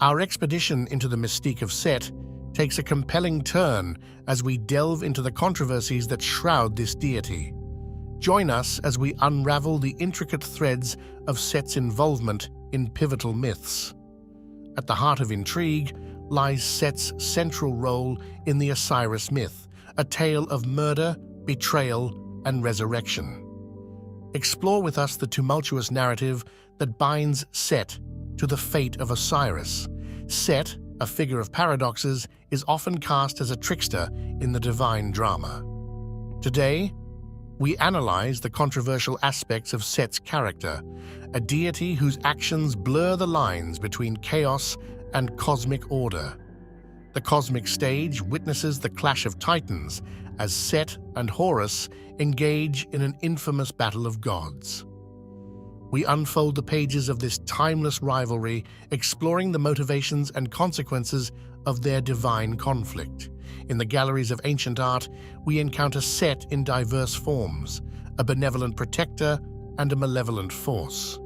Our expedition into the mystique of Set takes a compelling turn as we delve into the controversies that shroud this deity. Join us as we unravel the intricate threads of Set's involvement in pivotal myths. At the heart of intrigue lies Set's central role in the Osiris myth, a tale of murder, betrayal, and resurrection. Explore with us the tumultuous narrative that binds Set to the fate of Osiris. Set, a figure of paradoxes, is often cast as a trickster in the divine drama. Today, we analyze the controversial aspects of Set's character, a deity whose actions blur the lines between chaos and cosmic order. The cosmic stage witnesses the clash of titans as Set and Horus engage in an infamous battle of gods. We unfold the pages of this timeless rivalry, exploring the motivations and consequences of their divine conflict. In the galleries of ancient art, we encounter Set in diverse forms, a benevolent protector and a malevolent force.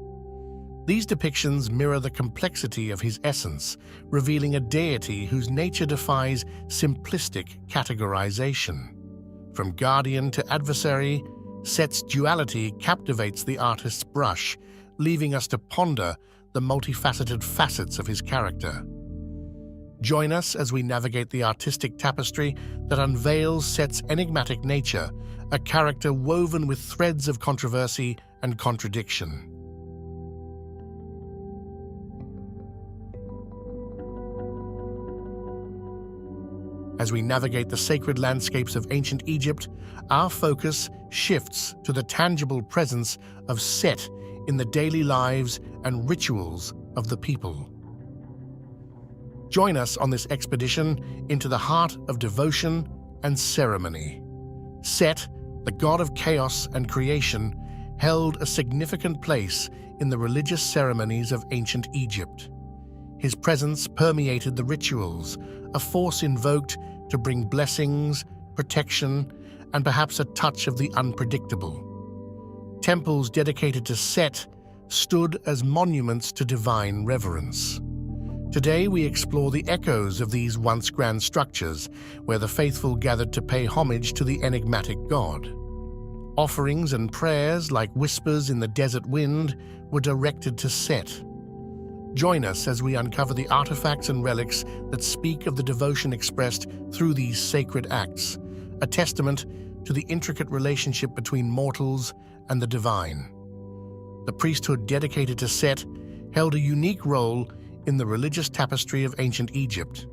These depictions mirror the complexity of his essence, revealing a deity whose nature defies simplistic categorization. From guardian to adversary, Set's duality captivates the artist's brush, leaving us to ponder the multifaceted facets of his character. Join us as we navigate the artistic tapestry that unveils Set's enigmatic nature, a character woven with threads of controversy and contradiction. As we navigate the sacred landscapes of ancient Egypt, our focus shifts to the tangible presence of Set in the daily lives and rituals of the people. Join us on this expedition into the heart of devotion and ceremony. Set, the god of chaos and creation, held a significant place in the religious ceremonies of ancient Egypt. His presence permeated the rituals, a force invoked to bring blessings, protection, and perhaps a touch of the unpredictable. Temples dedicated to Set stood as monuments to divine reverence. Today we explore the echoes of these once grand structures, where the faithful gathered to pay homage to the enigmatic god. Offerings and prayers, like whispers in the desert wind, were directed to Set. Join us as we uncover the artifacts and relics that speak of the devotion expressed through these sacred acts, a testament to the intricate relationship between mortals and the divine. The priesthood dedicated to Set held a unique role in the religious tapestry of ancient Egypt.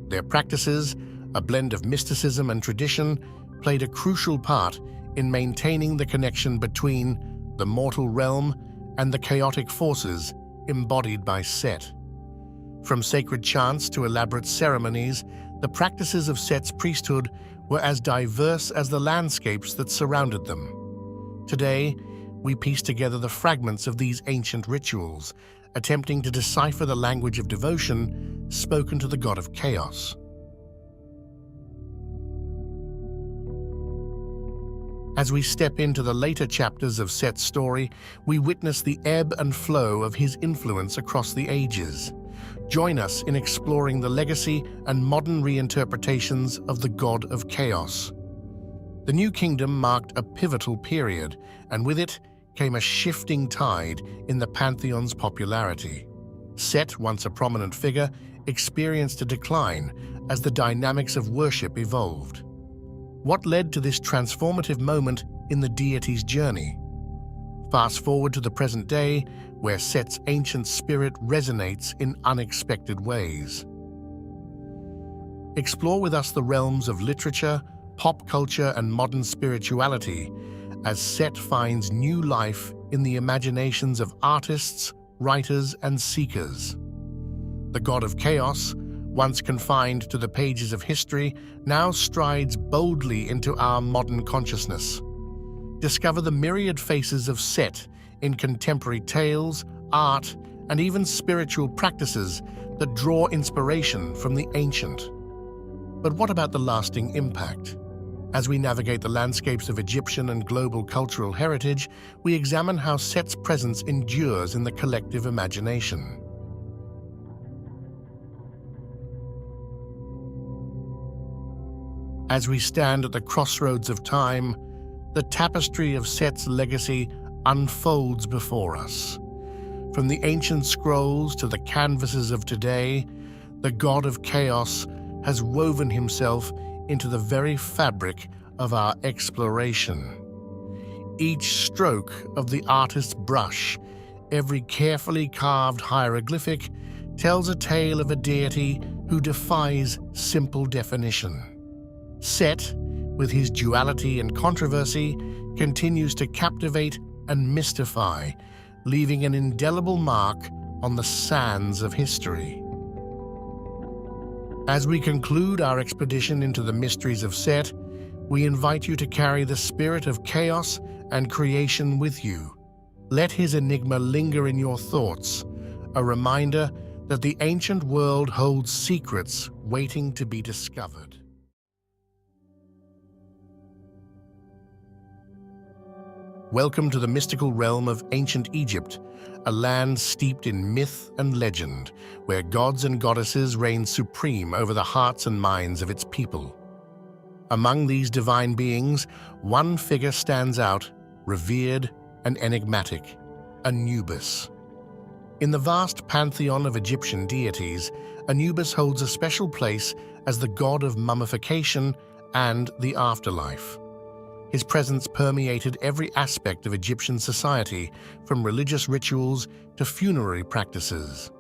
Their practices, a blend of mysticism and tradition, played a crucial part in maintaining the connection between the mortal realm and the chaotic forces embodied by Set. From sacred chants to elaborate ceremonies, the practices of Set's priesthood were as diverse as the landscapes that surrounded them. Today, we piece together the fragments of these ancient rituals, attempting to decipher the language of devotion spoken to the god of chaos. As we step into the later chapters of Set's story, we witness the ebb and flow of his influence across the ages. Join us in exploring the legacy and modern reinterpretations of the god of chaos. The New Kingdom marked a pivotal period, and with it came a shifting tide in the pantheon's popularity. Set, once a prominent figure, experienced a decline as the dynamics of worship evolved. What led to this transformative moment in the deity's journey? Fast forward to the present day, where Set's ancient spirit resonates in unexpected ways. Explore with us the realms of literature, pop culture, and modern spirituality as Set finds new life in the imaginations of artists, writers, and seekers. The god of chaos, once confined to the pages of history, now strides boldly into our modern consciousness. Discover the myriad faces of Set in contemporary tales, art, and even spiritual practices that draw inspiration from the ancient. But what about the lasting impact? As we navigate the landscapes of Egyptian and global cultural heritage, we examine how Set's presence endures in the collective imagination. As we stand at the crossroads of time, the tapestry of Set's legacy unfolds before us. From the ancient scrolls to the canvases of today, the god of chaos has woven himself into the very fabric of our exploration. Each stroke of the artist's brush, every carefully carved hieroglyphic, tells a tale of a deity who defies simple definition. Set, with his duality and controversy, continues to captivate and mystify, leaving an indelible mark on the sands of history. As we conclude our expedition into the mysteries of Set, we invite you to carry the spirit of chaos and creation with you. Let his enigma linger in your thoughts, a reminder that the ancient world holds secrets waiting to be discovered. Welcome to the mystical realm of ancient Egypt, a land steeped in myth and legend, where gods and goddesses reign supreme over the hearts and minds of its people. Among these divine beings, one figure stands out, revered and enigmatic: Anubis. In the vast pantheon of Egyptian deities, Anubis holds a special place as the god of mummification and the afterlife. His presence permeated every aspect of Egyptian society, from religious rituals to funerary practices.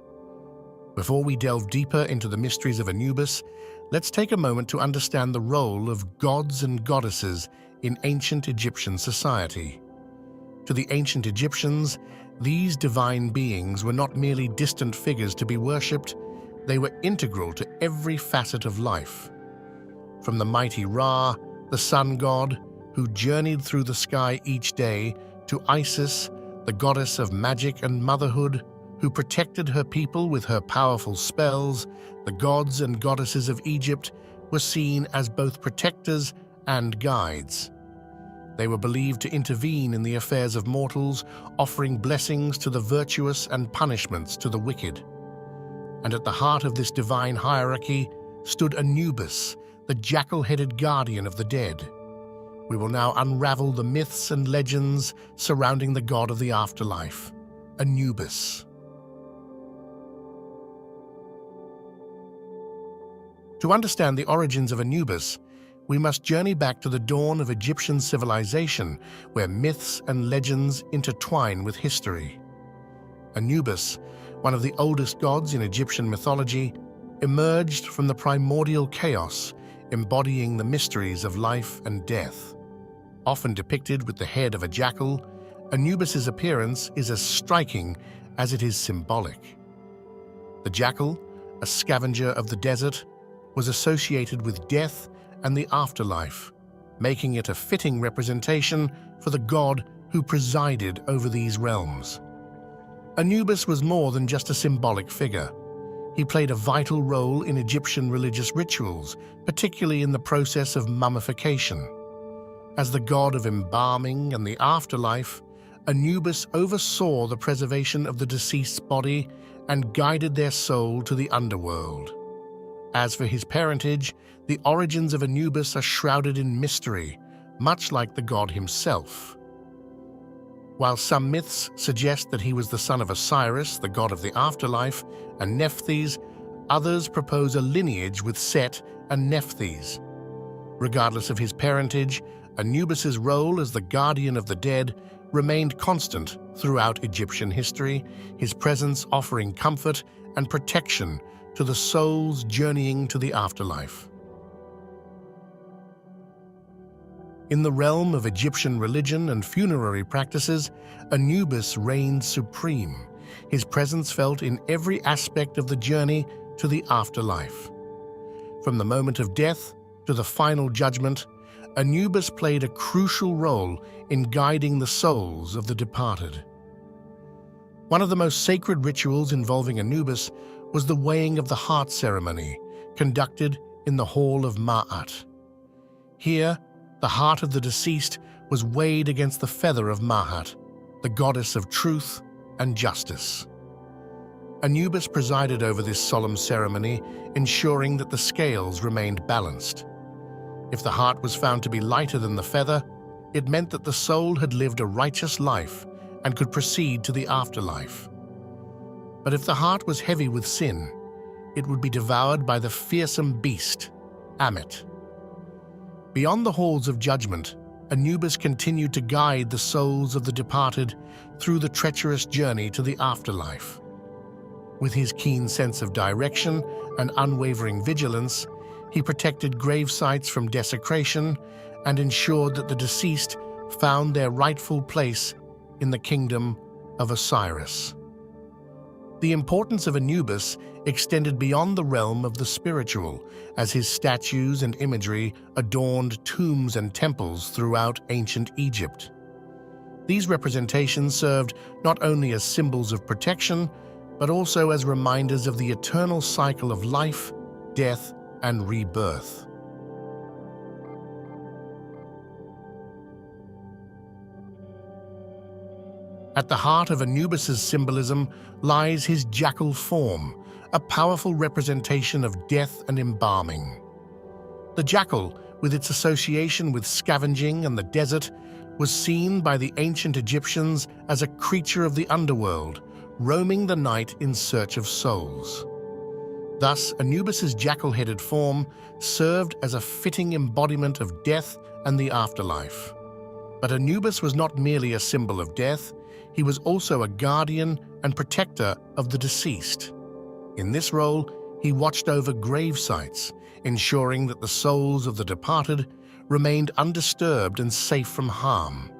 Before we delve deeper into the mysteries of Anubis, Let's take a moment to understand the role of gods and goddesses in ancient Egyptian society. To the ancient Egyptians, these divine beings were not merely distant figures to be worshipped, they were integral to every facet of life. From the mighty Ra, the sun god, who journeyed through the sky each day, to Isis, the goddess of magic and motherhood, who protected her people with her powerful spells, the gods and goddesses of Egypt were seen as both protectors and guides. They were believed to intervene in the affairs of mortals, offering blessings to the virtuous and punishments to the wicked. And at the heart of this divine hierarchy stood Anubis, the jackal-headed guardian of the dead. We will now unravel the myths and legends surrounding the god of the afterlife, Anubis. To understand the origins of Anubis, we must journey back to the dawn of Egyptian civilization, where myths and legends intertwine with history. Anubis, one of the oldest gods in Egyptian mythology, emerged from the primordial chaos, embodying the mysteries of life and death. Often depicted with the head of a jackal, Anubis's appearance is as striking as it is symbolic. The jackal, a scavenger of the desert, was associated with death and the afterlife, making it a fitting representation for the god who presided over these realms. Anubis was more than just a symbolic figure. He played a vital role in Egyptian religious rituals, particularly in the process of mummification. As the god of embalming and the afterlife, Anubis oversaw the preservation of the deceased's body and guided their soul to the underworld. As for his parentage, the origins of Anubis are shrouded in mystery, much like the god himself. While some myths suggest that he was the son of Osiris, the god of the afterlife, and Nephthys, others propose a lineage with Set and Nephthys. Regardless of his parentage, Anubis's role as the guardian of the dead remained constant throughout Egyptian history, his presence offering comfort and protection to the souls journeying to the afterlife. In the realm of Egyptian religion and funerary practices, Anubis reigned supreme, his presence felt in every aspect of the journey to the afterlife. From the moment of death to the final judgment, Anubis played a crucial role in guiding the souls of the departed. One of the most sacred rituals involving Anubis was the weighing of the heart ceremony, conducted in the Hall of Ma'at. Here, the heart of the deceased was weighed against the feather of Ma'at, the goddess of truth and justice. Anubis presided over this solemn ceremony, ensuring that the scales remained balanced. If the heart was found to be lighter than the feather, it meant that the soul had lived a righteous life and could proceed to the afterlife. But if the heart was heavy with sin, it would be devoured by the fearsome beast, Ammit. Beyond the halls of judgment, Anubis continued to guide the souls of the departed through the treacherous journey to the afterlife. With his keen sense of direction and unwavering vigilance, he protected grave sites from desecration and ensured that the deceased found their rightful place in the kingdom of Osiris. The importance of Anubis extended beyond the realm of the spiritual, as his statues and imagery adorned tombs and temples throughout ancient Egypt. These representations served not only as symbols of protection, but also as reminders of the eternal cycle of life, death, and rebirth. At the heart of Anubis's symbolism lies his jackal form, a powerful representation of death and embalming. The jackal, with its association with scavenging and the desert, was seen by the ancient Egyptians as a creature of the underworld, roaming the night in search of souls. Thus, Anubis's jackal-headed form served as a fitting embodiment of death and the afterlife. But Anubis was not merely a symbol of death, he was also a guardian and protector of the deceased. In this role, He watched over grave sites, ensuring that the souls of the departed remained undisturbed and safe from harm.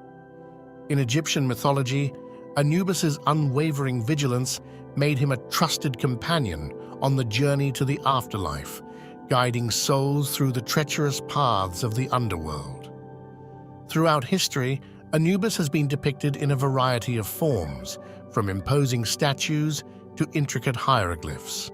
In Egyptian mythology, Anubis's unwavering vigilance made him a trusted companion on the journey to the afterlife, guiding souls through the treacherous paths of the underworld. Throughout history, Anubis has been depicted in a variety of forms, from imposing statues to intricate hieroglyphs.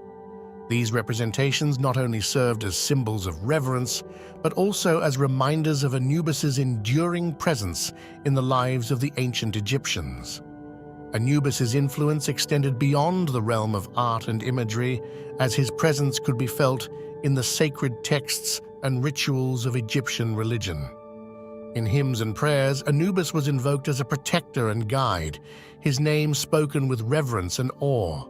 These representations not only served as symbols of reverence, but also as reminders of Anubis's enduring presence in the lives of the ancient Egyptians. Anubis's influence extended beyond the realm of art and imagery, as his presence could be felt in the sacred texts and rituals of Egyptian religion. In hymns and prayers, Anubis was invoked as a protector and guide, his name spoken with reverence and awe.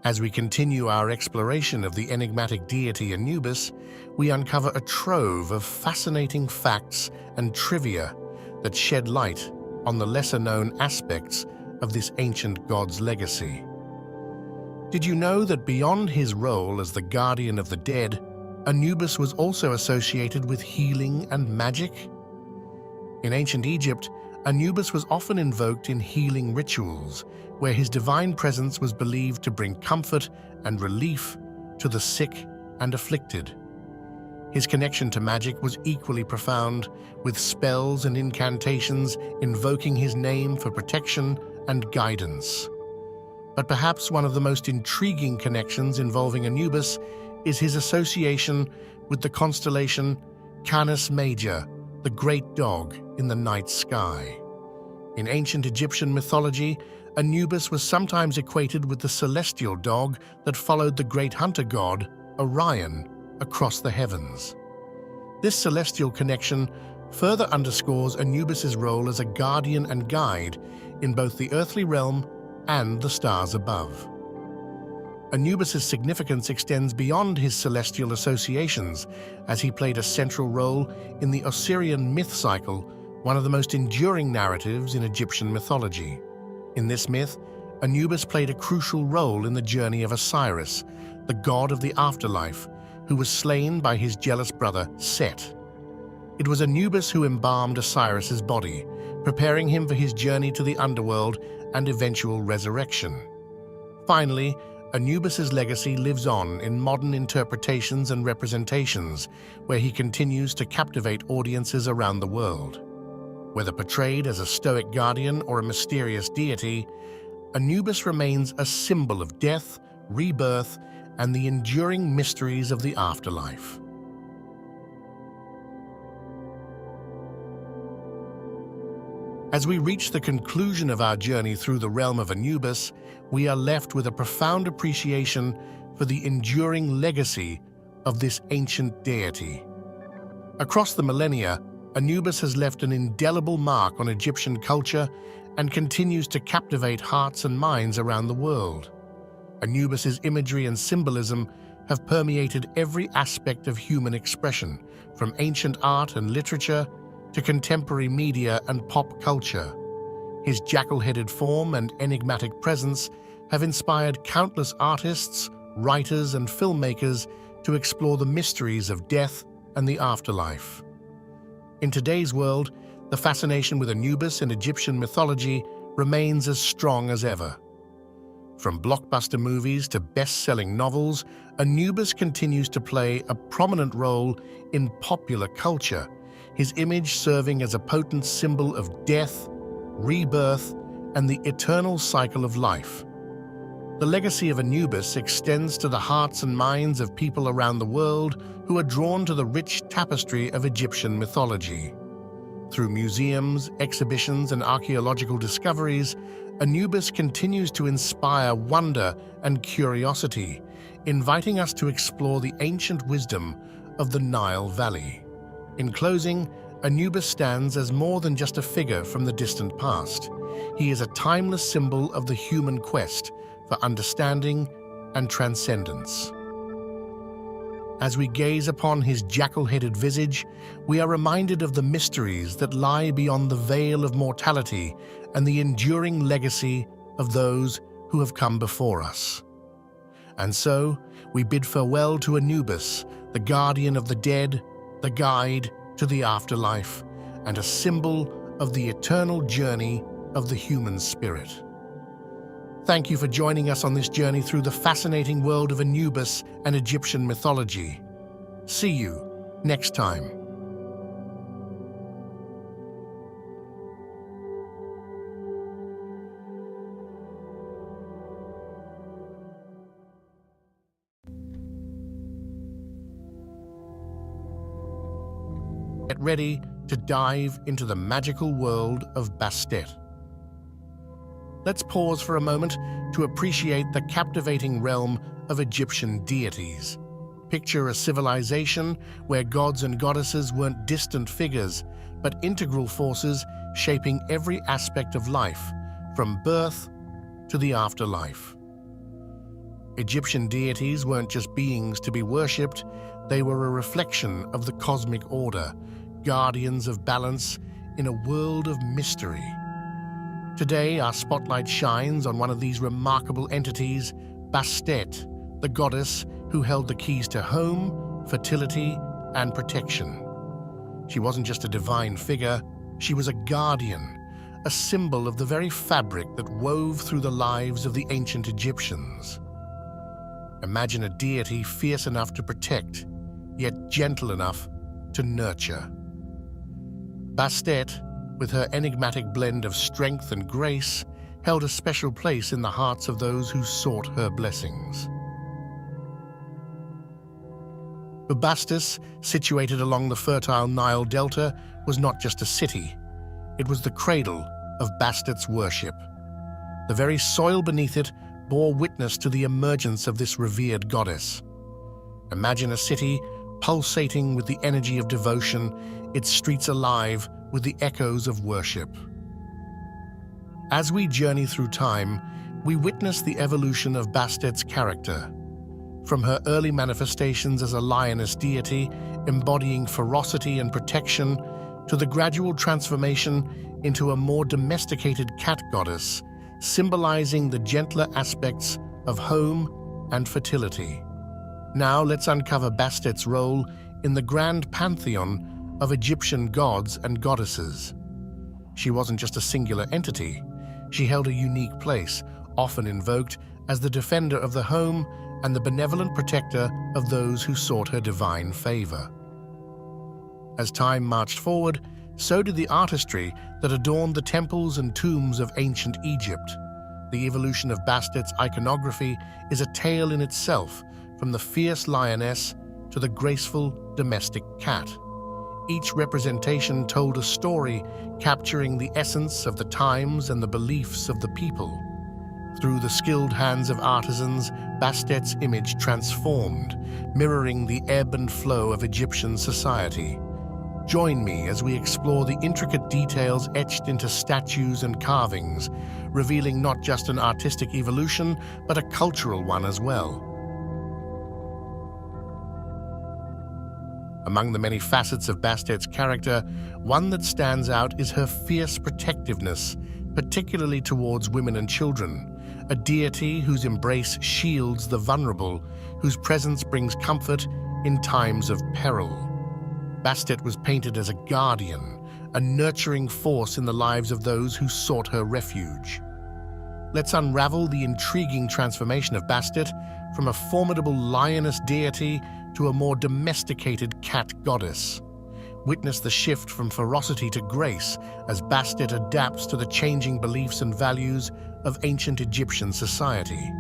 As we continue our exploration of the enigmatic deity Anubis, we uncover a trove of fascinating facts and trivia that shed light on the lesser-known aspects of this ancient god's legacy. Did you know that beyond his role as the guardian of the dead, Anubis was also associated with healing and magic? In ancient Egypt, Anubis was often invoked in healing rituals, where his divine presence was believed to bring comfort and relief to the sick and afflicted. His connection to magic was equally profound, with spells and incantations invoking his name for protection and guidance. But perhaps one of the most intriguing connections involving Anubis is his association with the constellation Canis Major, the great dog in the night sky. In ancient Egyptian mythology, Anubis was sometimes equated with the celestial dog that followed the great hunter god, Orion, across the heavens. This celestial connection further underscores Anubis's role as a guardian and guide in both the earthly realm and the stars above. Anubis's significance extends beyond his celestial associations, as he played a central role in the Osirian myth cycle, one of the most enduring narratives in Egyptian mythology. In this myth, Anubis played a crucial role in the journey of Osiris, the god of the afterlife, who was slain by his jealous brother Set. It was Anubis who embalmed Osiris's body, preparing him for his journey to the underworld and eventual resurrection. Finally, Anubis's legacy lives on in modern interpretations and representations, where he continues to captivate audiences around the world. Whether portrayed as a stoic guardian or a mysterious deity, Anubis remains a symbol of death, rebirth, and the enduring mysteries of the afterlife. As we reach the conclusion of our journey through the realm of Anubis, we are left with a profound appreciation for the enduring legacy of this ancient deity. Across the millennia, Anubis has left an indelible mark on Egyptian culture and continues to captivate hearts and minds around the world. Anubis's imagery and symbolism have permeated every aspect of human expression, from ancient art and literature to contemporary media and pop culture. His jackal-headed form and enigmatic presence have inspired countless artists, writers, and filmmakers to explore the mysteries of death and the afterlife. In today's world, the fascination with Anubis in Egyptian mythology remains as strong as ever. From blockbuster movies to best-selling novels, Anubis continues to play a prominent role in popular culture, his image serving as a potent symbol of death, rebirth, and the eternal cycle of life. The legacy of Anubis extends to the hearts and minds of people around the world who are drawn to the rich tapestry of Egyptian mythology. Through museums, exhibitions, and archaeological discoveries, Anubis continues to inspire wonder and curiosity, inviting us to explore the ancient wisdom of the Nile Valley. In closing, Anubis stands as more than just a figure from the distant past. He is a timeless symbol of the human quest for understanding and transcendence. As we gaze upon his jackal-headed visage, we are reminded of the mysteries that lie beyond the veil of mortality and the enduring legacy of those who have come before us. And so, we bid farewell to Anubis, the guardian of the dead, the guide to the afterlife, and a symbol of the eternal journey of the human spirit. Thank you for joining us on this journey through the fascinating world of Anubis and Egyptian mythology. See you next time. Get ready to dive into the magical world of Bastet. Let's pause for a moment to appreciate the captivating realm of Egyptian deities. Picture a civilization where gods and goddesses weren't distant figures, but integral forces shaping every aspect of life, from birth to the afterlife. Egyptian deities weren't just beings to be worshipped, they were a reflection of the cosmic order, guardians of balance in a world of mystery. Today, our spotlight shines on one of these remarkable entities, Bastet, the goddess who held the keys to home, fertility, and protection. She wasn't just a divine figure, she was a guardian, a symbol of the very fabric that wove through the lives of the ancient Egyptians. Imagine a deity fierce enough to protect, yet gentle enough to nurture. Bastet, with her enigmatic blend of strength and grace, held a special place in the hearts of those who sought her blessings. Bastet, situated along the fertile Nile Delta, was not just a city. It was the cradle of Bastet's worship. The very soil beneath it bore witness to the emergence of this revered goddess. Imagine a city pulsating with the energy of devotion, its streets alive with the echoes of worship. As we journey through time, we witness the evolution of Bastet's character. From her early manifestations as a lioness deity, embodying ferocity and protection, to the gradual transformation into a more domesticated cat goddess, symbolizing the gentler aspects of home and fertility. Now let's uncover Bastet's role in the grand pantheon of Egyptian gods and goddesses. She wasn't just a singular entity. She held a unique place, often invoked as the defender of the home and the benevolent protector of those who sought her divine favor. As time marched forward, so did the artistry that adorned the temples and tombs of ancient Egypt. The evolution of Bastet's iconography is a tale in itself, from the fierce lioness to the graceful domestic cat. Each representation told a story, capturing the essence of the times and the beliefs of the people. Through the skilled hands of artisans, Bastet's image transformed, mirroring the ebb and flow of Egyptian society. Join me as we explore the intricate details etched into statues and carvings, revealing not just an artistic evolution, but a cultural one as well. Among the many facets of Bastet's character, one that stands out is her fierce protectiveness, particularly towards women and children, a deity whose embrace shields the vulnerable, whose presence brings comfort in times of peril. Bastet was painted as a guardian, a nurturing force in the lives of those who sought her refuge. Let's unravel the intriguing transformation of Bastet from a formidable lioness deity to a more domesticated cat goddess. Witness the shift from ferocity to grace as Bastet adapts to the changing beliefs and values of ancient Egyptian society.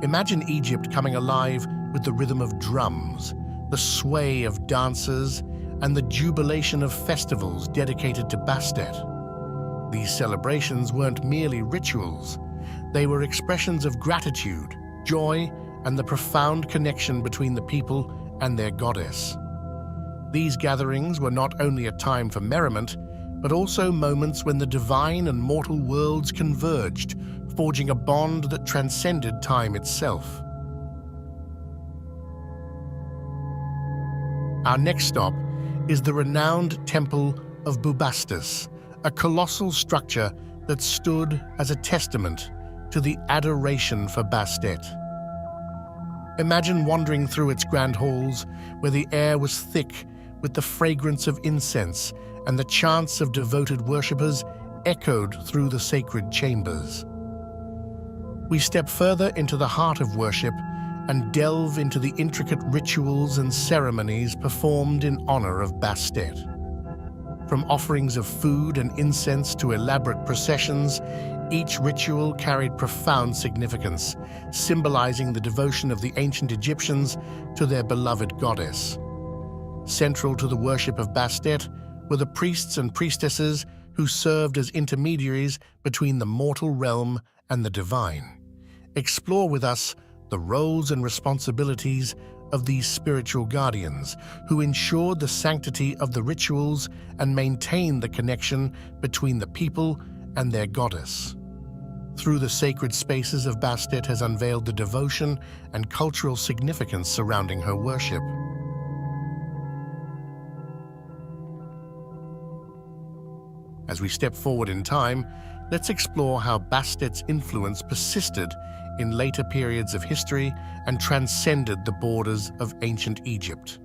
Imagine Egypt coming alive with the rhythm of drums, the sway of dancers, and the jubilation of festivals dedicated to Bastet. These celebrations weren't merely rituals. They were expressions of gratitude, joy, and the profound connection between the people and their goddess. These gatherings were not only a time for merriment, but also moments when the divine and mortal worlds converged, forging a bond that transcended time itself. Our next stop is the renowned Temple of Bubastis, a colossal structure that stood as a testament to the adoration for Bastet. Imagine wandering through its grand halls where the air was thick with the fragrance of incense and the chants of devoted worshippers echoed through the sacred chambers. We step further into the heart of worship and delve into the intricate rituals and ceremonies performed in honor of Bastet. From offerings of food and incense to elaborate processions, each ritual carried profound significance, symbolizing the devotion of the ancient Egyptians to their beloved goddess. Central to the worship of Bastet were the priests and priestesses who served as intermediaries between the mortal realm and the divine. Explore with us the roles and responsibilities of these spiritual guardians who ensured the sanctity of the rituals and maintained the connection between the people and their goddess. Through the sacred spaces of Bastet has unveiled the devotion and cultural significance surrounding her worship. As we step forward in time, let's explore how Bastet's influence persisted in later periods of history and transcended the borders of ancient Egypt.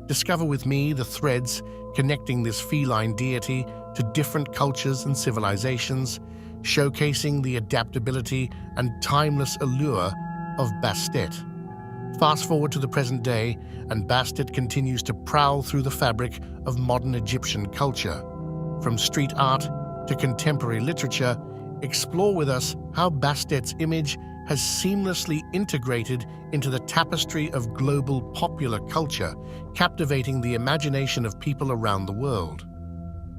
Discover with me the threads connecting this feline deity to different cultures and civilizations, showcasing the adaptability and timeless allure of Bastet. Fast forward to the present day, and Bastet continues to prowl through the fabric of modern Egyptian culture. From street art to contemporary literature, explore with us how Bastet's image has seamlessly integrated into the tapestry of global popular culture, captivating the imagination of people around the world.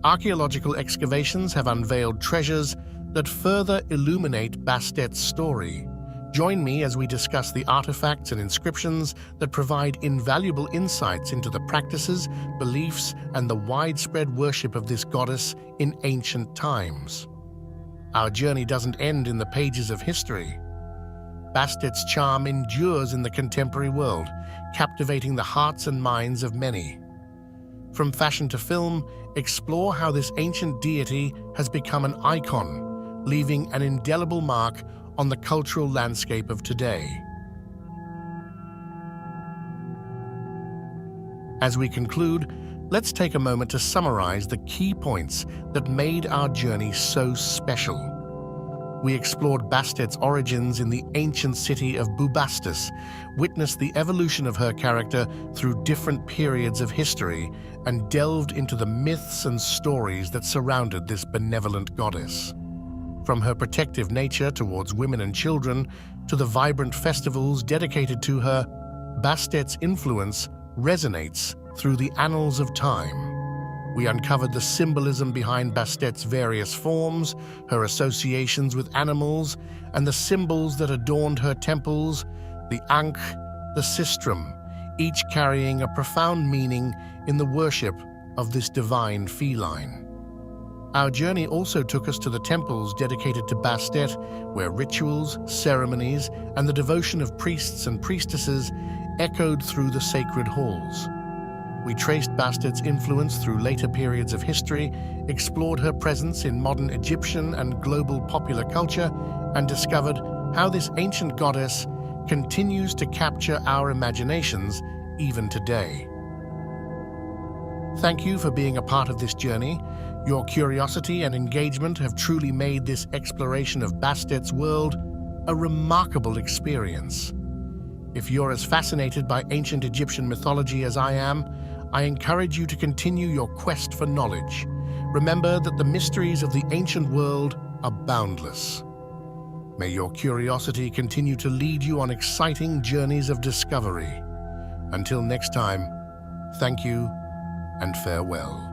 Archaeological excavations have unveiled treasures that further illuminate Bastet's story. Join me as we discuss the artifacts and inscriptions that provide invaluable insights into the practices, beliefs, and the widespread worship of this goddess in ancient times. Our journey doesn't end in the pages of history. Bastet's charm endures in the contemporary world, captivating the hearts and minds of many. From fashion to film, explore how this ancient deity has become an icon, leaving an indelible mark on the cultural landscape of today. As we conclude, let's take a moment to summarize the key points that made our journey so special. We explored Bastet's origins in the ancient city of Bubastis, witnessed the evolution of her character through different periods of history, and delved into the myths and stories that surrounded this benevolent goddess. From her protective nature towards women and children to the vibrant festivals dedicated to her, Bastet's influence resonates through the annals of time. We uncovered the symbolism behind Bastet's various forms, her associations with animals, and the symbols that adorned her temples, the Ankh, the Sistrum, each carrying a profound meaning in the worship of this divine feline. Our journey also took us to the temples dedicated to Bastet, where rituals, ceremonies, and the devotion of priests and priestesses echoed through the sacred halls. We traced Bastet's influence through later periods of history, explored her presence in modern Egyptian and global popular culture, and discovered how this ancient goddess continues to capture our imaginations even today. Thank you for being a part of this journey. Your curiosity and engagement have truly made this exploration of Bastet's world a remarkable experience. If you're as fascinated by ancient Egyptian mythology as I am, I encourage you to continue your quest for knowledge. Remember that the mysteries of the ancient world are boundless. May your curiosity continue to lead you on exciting journeys of discovery. Until next time, thank you and farewell.